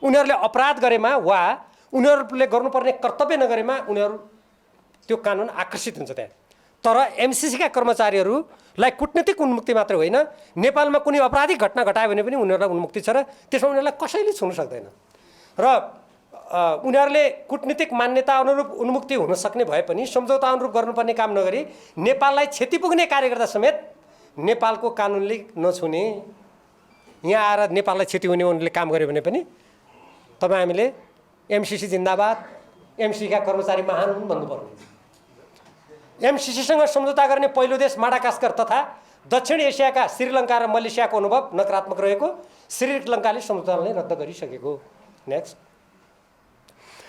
उनीहरूले अपराध गरेमा वा उनीहरूले गर्नुपर्ने कर्तव्य नगरेमा उनीहरू त्यो कानुन आकर्षित हुन्छ त्यहाँ। तर एमसिसीका कर्मचारीहरूलाई कूटनीतिक उन्मुक्ति मात्रै होइन, नेपालमा कुनै आपराधिक घटना घटायो भने पनि उनीहरूलाई उन्मुक्ति छ र त्यसमा उनीहरूलाई कसैले छुन सक्दैन। र उनीहरूले कूटनीतिक मान्यता अनुरूप उन्मुक्ति हुन सक्ने भए पनि सम्झौता अनुरूप गर्नुपर्ने काम नगरी नेपाललाई क्षति पुग्ने कार्य गर्दा समेत नेपालको कानुनले नछुने। यहाँ आएर नेपाललाई क्षति हुने उनीहरूले काम गर्यो भने पनि तपाईँ हामीले एमसिसी जिन्दाबाद, एमसिसीका कर्मचारी महान हुन् भन्नुपर्ने। एमसिसीसँग सम्झौता गर्ने पहिलो देश माडागास्कर तथा दक्षिण एसियाका श्रीलङ्का र मलेसियाको अनुभव नकारात्मक रहेको, श्रीलङ्काले सम्झौतालाई रद्द गरिसकेको। नेक्स्ट,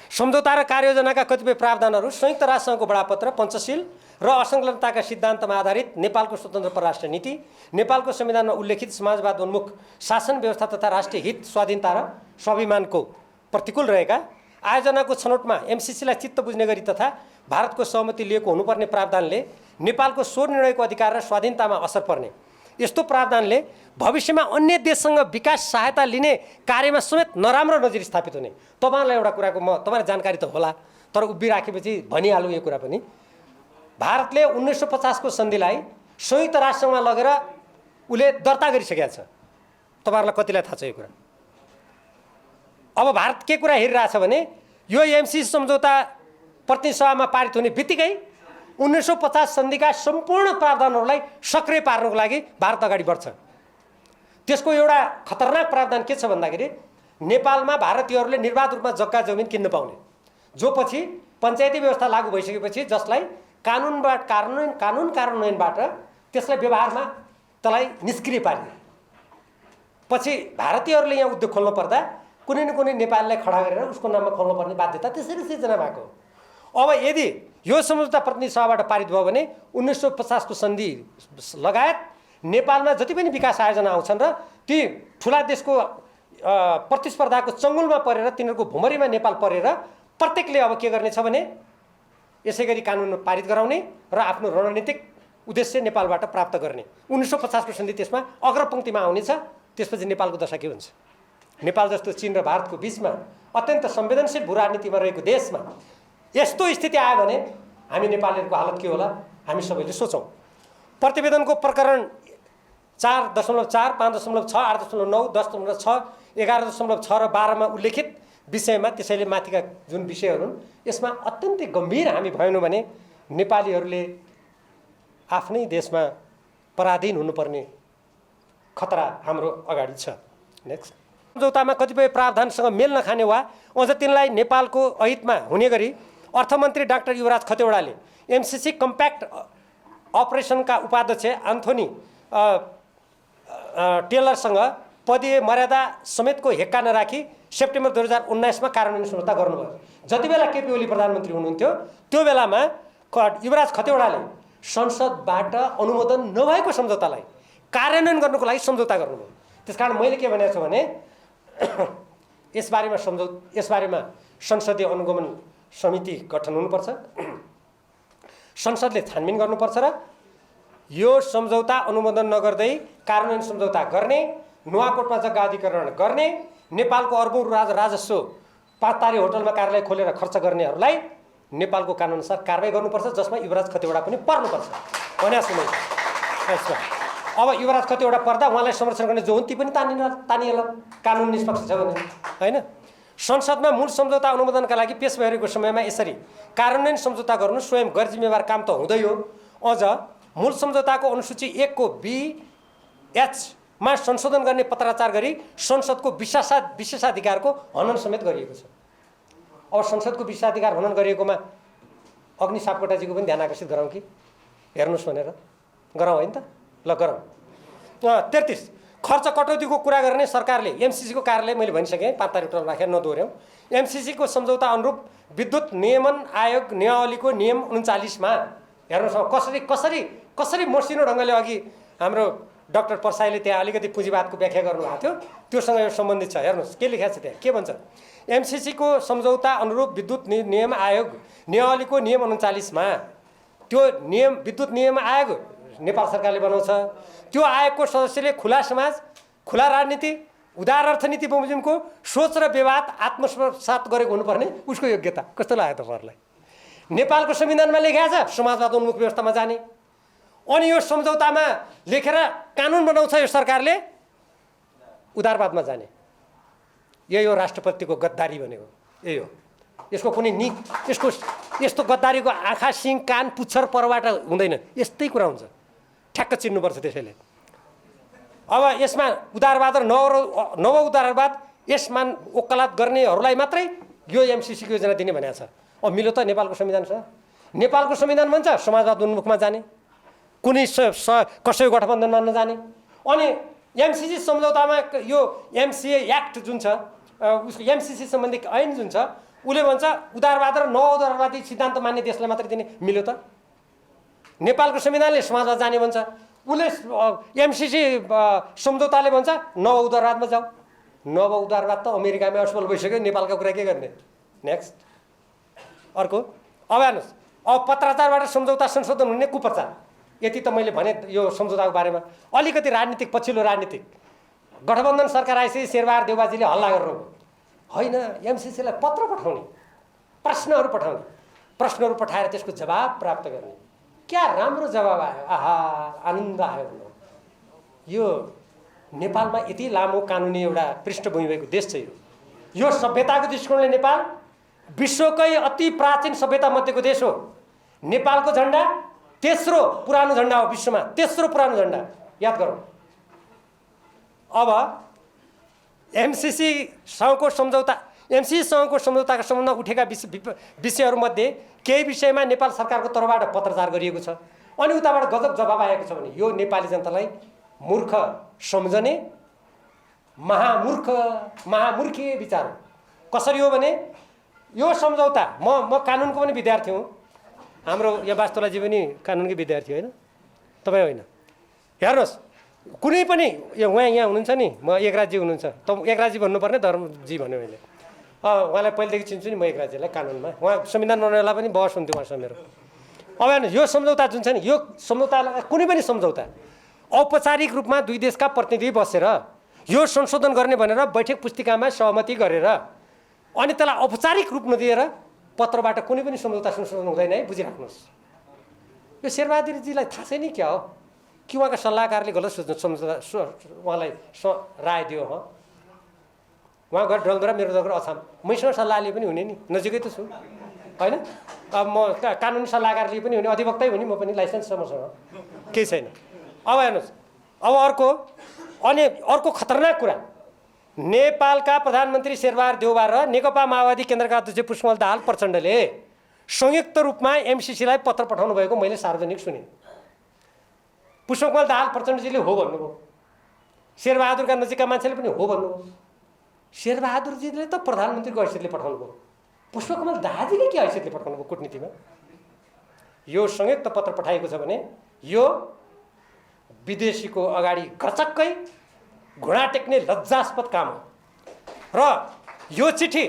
सम्झौता र कार्ययोजनाका कतिपय प्रावधानहरू संयुक्त राष्ट्रसङ्घको बडापत्र, पञ्चशील र असंलग्नताका सिद्धान्तमा आधारित नेपालको स्वतन्त्र परराष्ट्र नीति, नेपालको संविधानमा उल्लेखित समाजवाद उन्मुख शासन व्यवस्था तथा राष्ट्रिय हित, स्वाधीनता र स्वाभिमानको प्रतिकूल रहेका, आयोजनाको छनौटमा एमसिसीलाई चित्त बुझ्ने गरी तथा भारतको सहमति लिएको हुनुपर्ने प्रावधानले नेपालको स्व निर्णयको अधिकार र स्वाधीनतामा असर पर्ने, यस्तो प्रावधानले भविष्यमा अन्य देशसँग विकास सहायता लिने कार्यमा समेत नराम्रो नजिर स्थापित हुने। तपाईँहरूलाई एउटा कुराको म तपाईँलाई जानकारी त होला तर उभिराखेपछि भनिहालौँ यो कुरा पनि। भारतले 1950 को सन्धिलाई संयुक्त राष्ट्रमा लगेर उसले दर्ता गरिसकेको छ। तपाईँहरूलाई कतिलाई थाहा छ यो कुरा? अब भारत के कुरा हेरिरहेछ भने यो एमसिसी सम्झौता प्रतिनिधि सभामा पारित हुने बित्तिकै 1950 सन्धिका सम्पूर्ण प्रावधानहरूलाई सक्रिय पार्नको लागि भारत अगाडि बढ्छ। त्यसको एउटा खतरनाक प्रावधान के छ भन्दाखेरि नेपालमा भारतीयहरूले निर्वाध रूपमा जग्गा जमिन किन्न पाउने, जो पछि पञ्चायती व्यवस्था लागू भइसकेपछि जसलाई कानुन कार्यान्वयनबाट त्यसलाई व्यवहारमा त्यसलाई निष्क्रिय पारिने। पछि भारतीयहरूले यहाँ उद्योग खोल्नु पर्दा कुनै न कुनै नेपाललाई खडा गरेर उसको नाममा खोल्नुपर्ने बाध्यता त्यसरी सिर्जना भएको। अब यदि यो सम्झौता प्रतिनिधि सभाबाट पारित भयो भने 1950 को सन्धि लगायत नेपालमा जति पनि विकास आयोजना आउँछन् र ती ठुला देशको प्रतिस्पर्धाको चङ्गुलमा परेर तिनीहरूको भुमरीमा नेपाल परेर प्रत्येकले अब के गर्ने छ भने यसै गरी कानुन पारित गराउने र आफ्नो रणनीतिक उद्देश्य नेपालबाट प्राप्त गर्ने। 1950 को सन्धि त्यसमा अग्रपङ्क्तिमा आउनेछ। त्यसपछि नेपालको दशा के हुन्छ? नेपाल जस्तो चीन र भारतको बीचमा अत्यन्त संवेदनशील भू राजनीतिमा रहेको देशमा यस्तो स्थिति आयो भने हामी नेपालीहरूको हालत के होला हामी सबैले सोचौँ। प्रतिवेदनको प्रकरण 4.4, 5.6, 8.9, 10.6, 11.6 र 12 मा उल्लेखित विषयमा त्यसैले माथिका जुन विषयहरू हुन् यसमा अत्यन्तै गम्भीर हामी भएनौँ भने नेपालीहरूले आफ्नै देशमा पराधीन हुनुपर्ने खतरा हाम्रो अगाडि छ। नेक्स्ट, सम्झौतामा कतिपय प्रावधानसँग मेल नखाने वा अझ तिनलाई नेपालको अहितमा हुने गरी अर्थमन्त्री डाक्टर युवराज खतिवडाले एमसिसी कम्प्याक्ट अपरेसनका उपाध्यक्ष एन्थोनी टेलरसँग पदीय मर्यादा समेतको हेक्का नराखी सेप्टेम्बर 2019 मा कार्यान्वयन सम्झौता गर्नुभयो। जति बेला केपी ओली प्रधानमन्त्री हुनुहुन्थ्यो त्यो बेलामा युवराज खतिवडाले संसदबाट अनुमोदन नभएको सम्झौतालाई कार्यान्वयन गर्नुको लागि सम्झौता गर्नुभयो। त्यसकारण मैले के भनेको छु भने यसबारेमा संसदीय अनुगमन समिति गठन हुनुपर्छ, संसदले छानबिन गर्नुपर्छ र यो सम्झौता अनुमोदन नगर्दै कार्यान्वयन सम्झौता गर्ने, नुवाकोटमा जग्गा अधिग्रहण गर्ने, नेपालको अर्बौं राजस्व पाँचतारे होटलमा कार्यालय खोलेर खर्च गर्नेहरूलाई नेपालको कानुनअनुसार कारबाही गर्नुपर्छ, जसमा युवराज खतिवडा पनि पर्नुपर्छ भनेको छु मैले। अब युवराज खतिवडा पर्दा उहाँलाई संरक्षण गर्ने जो हुन् ती पनि तानिएला कानुन निष्पक्ष छ भने हैन। संसदमा मूल सम्झौता अनुमोदनका लागि पेश भइरहेको समयमा यसरी कार्यान्वयन सम्झौता गर्नु स्वयं गैरजिम्मेवार काम त हुँदै हो, अझ मूल सम्झौताको अनुसूची 1 को BH मा संशोधन गर्ने पत्राचार गरी संसदको विशेषाधिकारको हनन समेत गरिएको छ। अब संसदको विशेषाधिकार हनन गरिएकोमा अग्नि सापकोटाजीको पनि ध्यान आकर्षित गरौँ कि हेर्नुहोस् भनेर गरौँ होइन त? ल गरौँ। 33 खर्च कटौतीको कुरा गर्ने सरकारले एमसिसीको कार्यालय मैले भनिसकेँ 5 तारिक राखेर नदोहोर्याउँ। एमसिसीको सम्झौता अनुरूप विद्युत नियमन आयोग नियमावलीको नियम 39 मा हेर्नुहोस् कसरी कसरी कसरी मसिनो ढङ्गले अघि हाम्रो डाक्टर परसाईले त्यहाँ अलिकति पुँजीवादको व्याख्या गर्नुभएको थियो, त्योसँग यो सम्बन्धित छ। हेर्नुहोस् के लेखेको छ त्यहाँ, के भन्छ, एमसिसीको सम्झौता अनुरूप विद्युत नियम आयोग नियमावलीको नियम 39मा त्यो नियम विद्युत नियम आयोग नेपाल सरकारले बनाउँछ। त्यो आयोगको सदस्यले खुला समाज, खुला राजनीति, उदार अर्थनीति बमोजिमको सोच र व्यवहार आत्मसात गरेको हुनुपर्ने उसको योग्यता। कस्तो लाग्यो तपाईँहरूलाई? नेपालको संविधानमा लेखेको छ समाजवाद उन्मुख व्यवस्थामा जाने, अनि यो सम्झौतामा लेखेर कानुन बनाउँछ यो सरकारले उदारवादमा जाने। यही हो राष्ट्रपतिको गद्दारी भनेको, यही हो। यसको कुनै यस्तो गद्दारीको आँखा, सिङ, कान, पुच्छर परबाट हुँदैन, यस्तै कुरा हुन्छ। ठ्याक्क चिन्नुपर्छ त्यसैले। अब यसमा उदारवाद र नव उदारवाद यसमा वकालत गर्नेहरूलाई मात्रै यो एमसिसीको योजना दिने भनेको छ। अब मिल्यो त नेपालको संविधानसँग? नेपालको संविधान भन्छ समाजवाद उन्मुखमा जाने, कुनै कसैको गठबन्धनमा नजाने। अनि एमसिसी सम्झौतामा यो एमसिए एक्ट जुन छ, उसको एमसिसी सम्बन्धी ऐन जुन छ, उसले भन्छ उदारवाद र नव उदारवादी सिद्धान्त मान्ने देशलाई मात्रै दिने। मिल्यो त? नेपालको संविधानले समाजवाद जाने भन्छ, उसले एमसिसी सम्झौताले भन्छ नव उदारवादमा जाऊ। नव उदारवाद त अमेरिकामा असफल भइसक्यो, नेपालका कुरा के गर्ने? नेक्स्ट अर्को। अब हेर्नुहोस्, अब पत्राचारबाट सम्झौता संशोधन हुने कुप्रचार, यति त मैले भने यो सम्झौताको बारेमा। अलिकति राजनीतिक, पछिल्लो राजनीतिक गठबन्धन सरकार आएपछि शेरबहादुर देउवाजीले हल्ला गर्नुभयो, होइन एमसिसीलाई पत्र पठाउने, प्रश्नहरू पठाउने, प्रश्नहरू पठाएर त्यसको जवाब प्राप्त गर्ने। क्या राम्रो जवाब आयो, आहा आनन्द आयो। यो नेपालमा यति लामो कानुनी एउटा पृष्ठभूमि भएको देश छ। यो सभ्यताको दृष्टिकोणले नेपाल विश्वकै अति प्राचीन सभ्यता मध्येको देश हो। नेपालको झन्डा तेस्रो पुरानो झन्डा हो विश्वमा, तेस्रो पुरानो झन्डा, याद गरौँ। अब एमसिसीसँगको सम्झौताका सम्बन्धमा उठेका विषयहरूमध्ये केही विषयमा नेपाल सरकारको तर्फबाट पत्रचार गरिएको छ, अनि उताबाट गजब जवाब आएको छ भने यो नेपाली जनतालाई मूर्ख सम्झने महामूर्खीय विचार हो। कसरी हो भने यो सम्झौता, म कानुनको पनि विद्यार्थी हुँ, हाम्रो यहाँ वास्तुलाजी पनि कानुनकै विद्यार्थी होइन, तपाईँ होइन। हेर्नुहोस्, कुनै पनि यो उहाँ यहाँ हुनुहुन्छ नि, म एकराजी हुनुहुन्छ, त एकराजी भन्नुपर्ने, धर्मजी भन्यो मैले। उहाँलाई पहिलेदेखि चिन्छु नि म एकराजीलाई कानुनमा, उहाँ संविधान बनाउनेलाई पनि बहस हुन्थ्यो उहाँसँग मेरो। अब हेर्नुहोस्, यो सम्झौता जुन छ नि, यो सम्झौतालाई कुनै पनि सम्झौता औपचारिक रूपमा दुई देशका प्रतिनिधि बसेर यो संशोधन गर्ने भनेर बैठक पुस्तिकामा सहमति गरेर अनि त्यसलाई औपचारिक रूप नदिएर पत्रबाट कुनै पनि सम्झौता संशोधन हुँदैन है, बुझिराख्नुहोस्। यो शेरबहादुरजीलाई थाहा छैन क्या हो कि उहाँका सल्लाहकारले गलत सम्झौता उहाँलाई राय दियो। उहाँ घर डलद्रा, मेरो घर अछाम, मैसँग सल्लाह लिए पनि हुने नि, नजिकै त छु होइन। अब म कानुनी सल्लाहकार लिए पनि हुने, अधिवक्तै हुने म पनि, लाइसेन्स छ मसँग, केही छैन। अब हेर्नुहोस्, अब अर्को खतरनाक कुरा, नेपालका प्रधानमन्त्री शेरबहादुर देउवा र नेकपा माओवादी केन्द्रका अध्यक्ष पुष्पकमल दाहाल प्रचण्डले संयुक्त रूपमा एमसिसीलाई पत्र पठाउनु भएको मैले सार्वजनिक सुने। पुष्पकमल दाहाल प्रचण्डजीले हो भन्नुभयो, शेरबहादुरका नजिकका मान्छेले पनि हो भन्नुभयो। शेरबहादुरजीले त प्रधानमन्त्रीको हैसियतले पठाउनु भयो, पुष्पकमल दाहालजीले के हैसियतले पठाउनु भयो कूटनीतिमा? यो संयुक्त पत्र पठाएको छ भने यो विदेशीको अगाडि गचक्कै घुँडा टेक्ने लज्जास्पद काम हो। र यो चिठी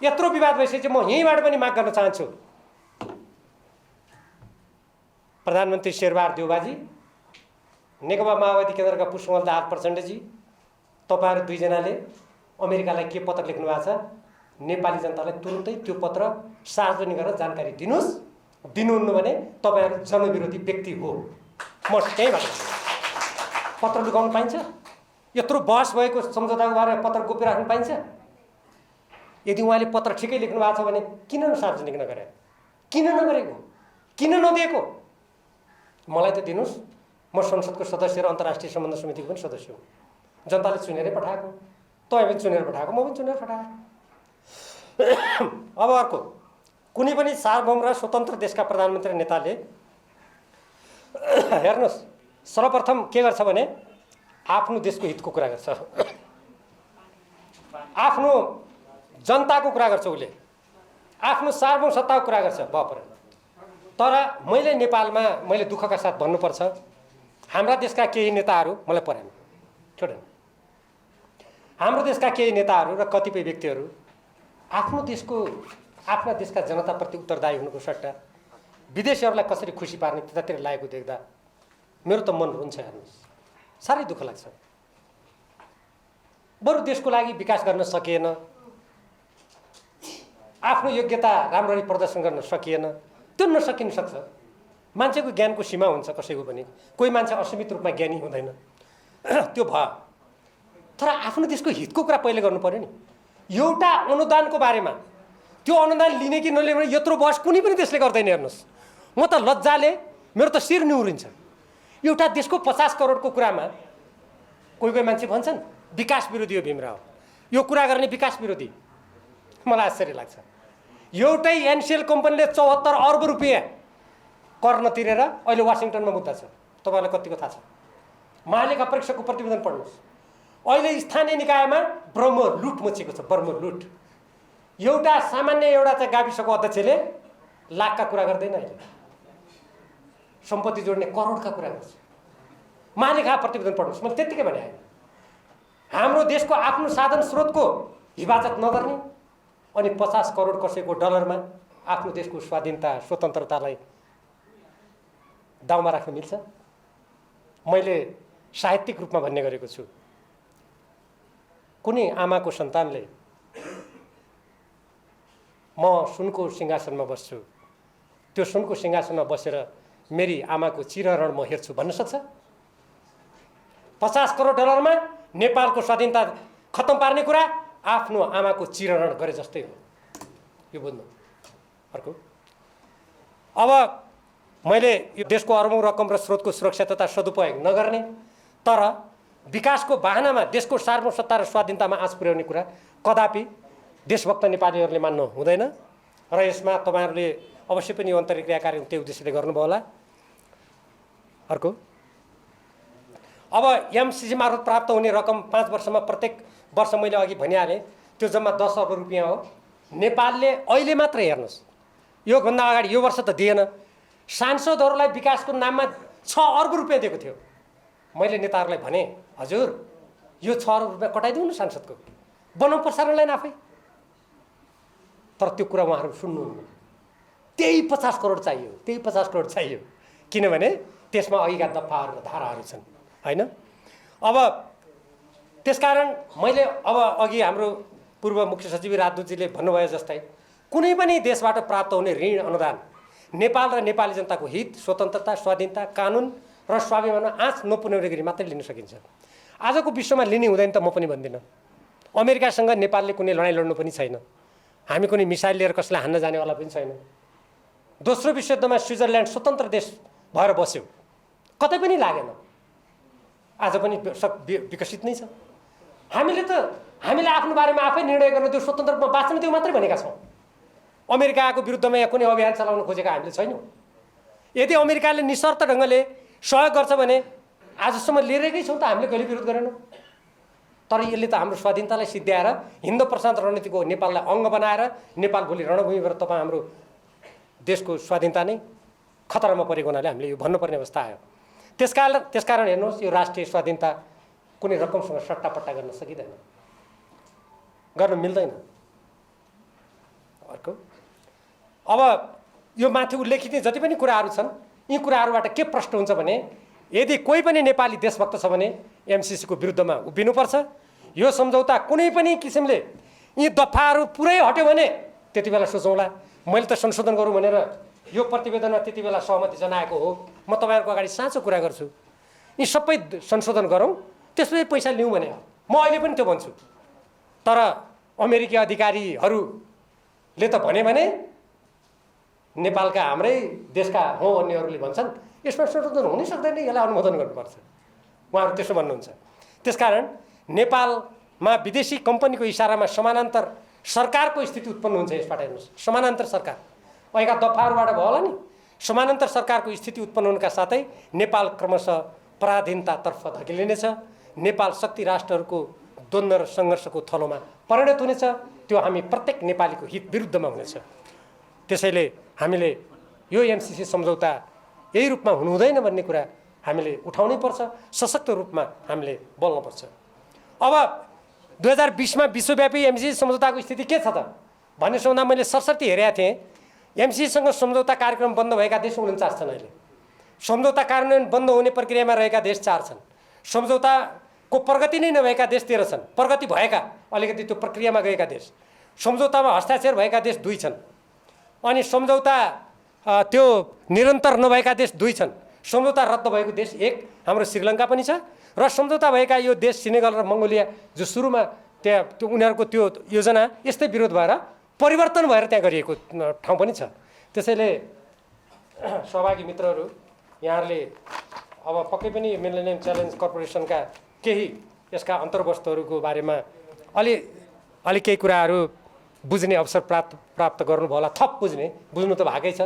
यत्रो विवाद भइसकेपछि म यहीँबाट पनि माग गर्न चाहन्छु, प्रधानमन्त्री शेरबहादुर देउवाजी, नेकपा माओवादी केन्द्रका पुष्पकमल दाहाल प्रचण्डजी, तपाईँहरू दुईजनाले अमेरिकालाई के पत्र लेख्नु भएको छ, नेपाली जनतालाई तुरुन्तै त्यो पत्र सार्वजनिक गरेर जानकारी दिनुहोस्। दिनुहुन्न भने तपाईँहरू जनविरोधी व्यक्ति हो। म त्यहीँबाट पत्र लुकाउनु पाइन्छ? यत्रो बहस भएको सम्झौताको बारेमा पत्र गोप्य राख्नु पाइन्छ? यदि उहाँले पत्र ठिकै लेख्नु भएको छ भने किन सार्वजनिक नगरे? किन नगरेको? किन नदिएको? मलाई त दिनुहोस्, म संसदको सदस्य र अन्तर्राष्ट्रिय सम्बन्ध समितिको पनि सदस्य हुँ। जनताले चुनेरै पठाएको, तपाईँ पनि चुनेर पठाएको, म पनि चुनेर पठाएँ। अब अर्को, कुनै पनि सार्वभौम र स्वतन्त्र देशका प्रधानमन्त्री नेताले हेर्नुहोस्, सर्वप्रथम के गर्छ भने आफ्नो देशको हितको कुरा गर्छ, आफ्नो जनताको कुरा गर्छ, उसले आफ्नो सार्वभौम सत्ताको कुरा गर्छ बापर। तर मैले नेपालमा मैले दुःखका साथ भन्नुपर्छ, हाम्रा देशका केही नेताहरू मलाई परेन छोडेन हाम्रो देशका केही नेताहरू र कतिपय व्यक्तिहरू आफ्नो देशका जनताप्रति उत्तरदायी हुनुको सट्टा विदेशीहरूलाई कसरी खुसी पार्ने त्यतातिर लागेको देख्दा मेरो त मन रुन्छ। हेर्नुहोस्, साह्रै दुःख लाग्छ। बरु देशको लागि विकास गर्न सकिएन, आफ्नो योग्यता राम्ररी प्रदर्शन गर्न सकिएन, त्यो नसकिन सक्छ। मान्छेको ज्ञानको सीमा हुन्छ कसैको पनि, कोही मान्छे असीमित रूपमा ज्ञानी हुँदैन, त्यो भयो। तर आफ्नो देशको हितको कुरा पहिले गर्नु पर्यो नि। एउटा अनुदानको बारेमा, त्यो अनुदान लिने कि नलिने यत्रो बहस कुनै पनि देशले गर्दैन। हेर्नुहोस्, म त लज्जाले मेरो त शिर निहुरिन्छ। एउटा देशको 50 करोडको कुरामा कोही कोही मान्छे भन्छन् विकास विरोधी हो भीमराव, यो कुरा गर्ने विकास विरोधी। मलाई आश्चर्य लाग्छ। एउटै एनसिएल कम्पनीले 74 अर्ब रुपियाँ कर नतिरेर अहिले वासिङटनमा मुद्दा छ। तपाईँलाई कतिको थाहा छ? महालेखा परीक्षकको प्रतिवेदन पढ्नुहोस्। अहिले स्थानीय निकायमा ब्रह्म लुट मचेको छ, ब्रह्म लुट। एउटा सामान्य चाहिँ गाविसको अध्यक्षले लाखका कुरा गर्दैन, अहिले सम्पत्ति जोड्ने करोडका कुरा गर्छ। महालेखा प्रतिवेदन पढ्नुहोस्। मैले त्यत्तिकै भने हाम्रो देशको आफ्नो साधन स्रोतको हिफाजत नगर्ने अनि 50 करोड कसैको डलरमा आफ्नो देशको स्वाधीनता स्वतन्त्रतालाई दाउमा राख्न मिल्छ? मैले साहित्यिक रूपमा भन्ने गरेको छु, कुनै आमाको सन्तानले म सुनको सिंहासनमा बस्छु, त्यो सुनको सिंहासनमा बसेर मेरी आमाको चिरहरण म हेर्छु भन्न सक्छ? 50 करोड डलरमा नेपालको स्वाधीनता खत्तम पार्ने कुरा आफ्नो आमाको चिरहरण गरे जस्तै हो। यो बुझ्नु। अर्को, अब मैले यो देशको अरबौं रकम र स्रोतको सुरक्षा तथा सदुपयोग नगर्ने तर विकासको बहानामा देशको सार्वभौमसत्ता र स्वाधीनतामा आँच पुर्याउने कुरा कदापि देशभक्त नेपालीहरूले मान्नु हुँदैन र यसमा तपाईँहरूले अवश्य पनि यो अन्तर्क्रिया कार्य त्यो उद्देश्यले गर्नुभयो होला। अर्को, अब एमसिसी मार्फत प्राप्त हुने रकम 5 वर्षमा प्रत्येक वर्ष मैले अघि भनिहालेँ त्यो जम्मा 10 अर्ब रुपियाँ हो। नेपालले अहिले मात्र हेर्नुहोस्, योभन्दा अगाडि यो वर्ष त दिएन, सांसदहरूलाई विकासको नाममा 6 अर्ब रुपियाँ दिएको थियो। मैले नेताहरूलाई भने हजुर यो 6 अर्ब रुपियाँ कटाइदिउँ न सांसदको, बनाउँ प्रसारण लाइन आफै। तर त्यो कुरा उहाँहरू सुन्नुहुन्न। त्यही 50 करोड चाहियो, त्यही 50 करोड चाहियो, किनभने त्यसमा अघिका दफाहरू र धाराहरू छन् हैन। अब त्यसकारण मैले अघि हाम्रो पूर्व मुख्य सचिव राजदूतजीले भन्नुभयो जस्तै कुनै पनि देशबाट प्राप्त हुने ऋण अनुदान नेपाल र नेपाली जनताको हित, स्वतन्त्रता, स्वाधीनता, कानुन र स्वाभिमानमा आँच नपुर्याउने गरी मात्रै लिन सकिन्छ। आजको विश्वमा लिने हुँदैन त म पनि भन्दिनँ। अमेरिकासँग नेपालले कुनै लडाइँ लड्नु पनि छैन, हामी कुनै मिसाइल लिएर कसैलाई हान्न जानेवाला पनि छैन। दोस्रो विश्वयुद्धमा स्विजरल्यान्ड स्वतन्त्र देश भएर बस्यो, कतै पनि लागेन, आज पनि विकसित नै छ। हामीले आफ्नो बारेमा आफै निर्णय गर्न, त्यो स्वतन्त्र रूपमा बाँच्न त्यो मात्रै भनेका छौँ। अमेरिकाको विरुद्धमा यहाँ कुनै अभियान चलाउन खोजेका हामीले छैनौँ। यदि अमेरिकाले निशर्त ढङ्गले सहयोग गर्छ भने आजसम्म लिएकै छौँ त, हामीले कहिले विरोध गरेनौँ। तर यसले त हाम्रो स्वाधीनतालाई सिद्ध्याएर हिन्द प्रशान्त रणनीतिको नेपाललाई अङ्ग बनाएर नेपाल भोलि रणभूमि भएर तपाईँ हाम्रो देशको स्वाधीनता नै खतरामा परेको हुनाले हामीले यो भन्नुपर्ने अवस्था आयो। त्यसकारण हेर्नुहोस्, यो राष्ट्रिय स्वाधीनता कुनै रकमसँग सट्टापट्टा गर्न सकिँदैन, गर्न मिल्दैन। अर्को, अब यो माथि उल्लेखित जति पनि कुराहरू छन्, यी कुराहरूबाट के प्रश्न हुन्छ भने यदि कोही पनि नेपाली देशभक्त छ भने एमसिसीको विरुद्धमा उभिनुपर्छ। यो सम्झौता कुनै पनि किसिमले यी दफाहरू पुरै हट्यो भने त्यति बेला सोचौँला। मैले त संशोधन गरौँ भनेर यो प्रतिवेदनमा त्यति बेला सहमति जनाएको हो। म तपाईँहरूको अगाडि साँचो कुरा गर्छु, यी सबै संशोधन गरौँ, त्यसपछि पैसा लिउँ भने म अहिले पनि त्यो भन्छु। तर अमेरिकी अधिकारीहरूले त भने नेपालका हाम्रै देशका हौँ भन्नेहरूले भन्छन् यसमा संशोधन हुनै सक्दैन, यसलाई अनुमोदन गर्नुपर्छ, उहाँहरू त्यसो भन्नुहुन्छ। त्यसकारण नेपालमा विदेशी कम्पनीको इसारामा समानान्तर सरकारको स्थिति उत्पन्न हुन्छ। यसबाट हेर्नुहोस्, समानान्तर सरकार अहिलेका दफाहरूबाट भयो होला नि, समानान्तर सरकारको स्थिति उत्पन्न हुनुका साथै नेपाल क्रमशः पराधीनतातर्फ धकेलिनेछ। नेपाल शक्ति राष्ट्रहरूको द्वन्द्व र सङ्घर्षको थलोमा परिणत हुनेछ। त्यो हामी प्रत्येक नेपालीको हित विरुद्धमा हुनेछ। त्यसैले हामीले यो एमसिसी सम्झौता यही रूपमा हुनु हुँदैन भन्ने कुरा हामीले उठाउनै पर्छ, सशक्त रूपमा हामीले बोल्नुपर्छ। अब 2020 मा विश्वव्यापी एमसीसी सम्झौताको स्थिति के छ त भन्ने सोच्दा मैले सरसर्ती हेरेका थिएँ। एमसीसीसँग सम्झौता कार्यक्रम बन्द भएका देश 49 छन्। अहिले सम्झौता कार्यान्वयन बन्द हुने प्रक्रियामा रहेका देश 4 छन्। सम्झौताको प्रगति नै नभएका देश 13 छन्। प्रगति भएका अलिकति त्यो प्रक्रियामा गएका देश, सम्झौतामा हस्ताक्षर भएका देश 2 छन्। अनि सम्झौता त्यो निरन्तर नभएका देश 2 छन्। सम्झौता रद्द भएको देश 1 हाम्रो श्रीलङ्का पनि छ र सम्झौता भएका यो देश सेनेगल र मङ्गोलिया जो सुरुमा त्यो उनीहरूको त्यो योजना यस्तै विरोध भएर परिवर्तन भएर त्यहाँ गरिएको ठाउँ पनि छ। त्यसैले सहभागी मित्रहरू, यहाँहरूले अब पक्कै पनि मिलेनियम च्यालेन्ज कर्पोरेसनका केही यसका अन्तर्वस्तुहरूको बारेमा अलि केही कुराहरू बुझ्ने अवसर प्राप्त गर्नुभयो होला। थप बुझ्नु त भएकै छ,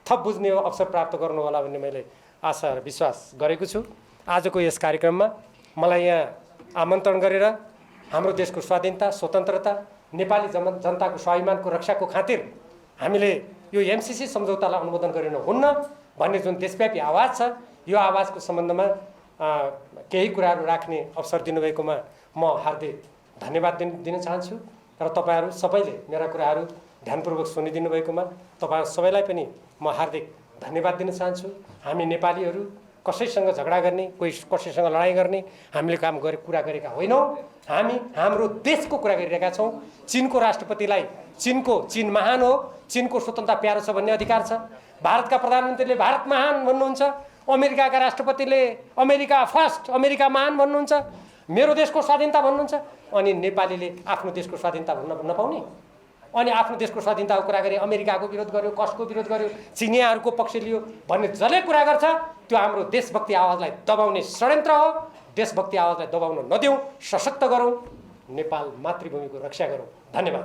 थप बुझ्ने अवसर प्राप्त गर्नु होला भन्ने मैले आशा र विश्वास गरेको छु। आजको यस कार्यक्रममा मलाई यहाँ आमन्त्रण गरेर हाम्रो देशको स्वाधीनता, स्वतन्त्रता, नेपाली जनताको स्वाभिमानको रक्षाको खातिर हामीले यो एमसीसी सम्झौतालाई अनुमोदन गरिन हुन्न भन्ने जुन देशव्यापी आवाज छ, यो आवाजको सम्बन्धमा केही कुराहरू राख्ने अवसर दिनुभएकोमा म हार्दिक धन्यवाद दिन चाहन्छु र तपाईँहरू सबैले मेरा कुराहरू ध्यानपूर्वक सुनिदिनु भएकोमा तपाईँहरू सबैलाई पनि म हार्दिक धन्यवाद दिन चाहन्छु। हामी नेपालीहरू कसैसँग झगडा गर्ने, कसैसँग लडाइँ गर्ने हामीले कुरा गरेका होइनौँ। हामी हाम्रो देशको कुरा गरिरहेका छौँ। चीनको राष्ट्रपतिलाई चीन महान हो, चीनको स्वतन्त्रता प्यारो छ भन्ने अधिकार छ। भारतका प्रधानमन्त्रीले भारत महान भन्नुहुन्छ, अमेरिकाका राष्ट्रपतिले अमेरिका फर्स्ट, अमेरिका महान भन्नुहुन्छ, मेरो देशको स्वाधीनता भन्नुहुन्छ। अनि नेपालीले आफ्नो देशको स्वाधीनता भन्न नपाउने, अनि आफ्नो देशको स्वाधीनताको कुरा गरे अमेरिकाको विरोध गर्यो, कसको विरोध गर्यो, चिनियाहरूको पक्ष लियो भन्ने जसले कुरा गर्छ त्यो हाम्रो देशभक्ति आवाजलाई दबाउने षड्यन्त्र हो। देशभक्ति आवाजलाई दबाउन नदिउँ, सशक्त गरौँ, नेपाल मातृभूमिको रक्षा गरौँ। धन्यवाद।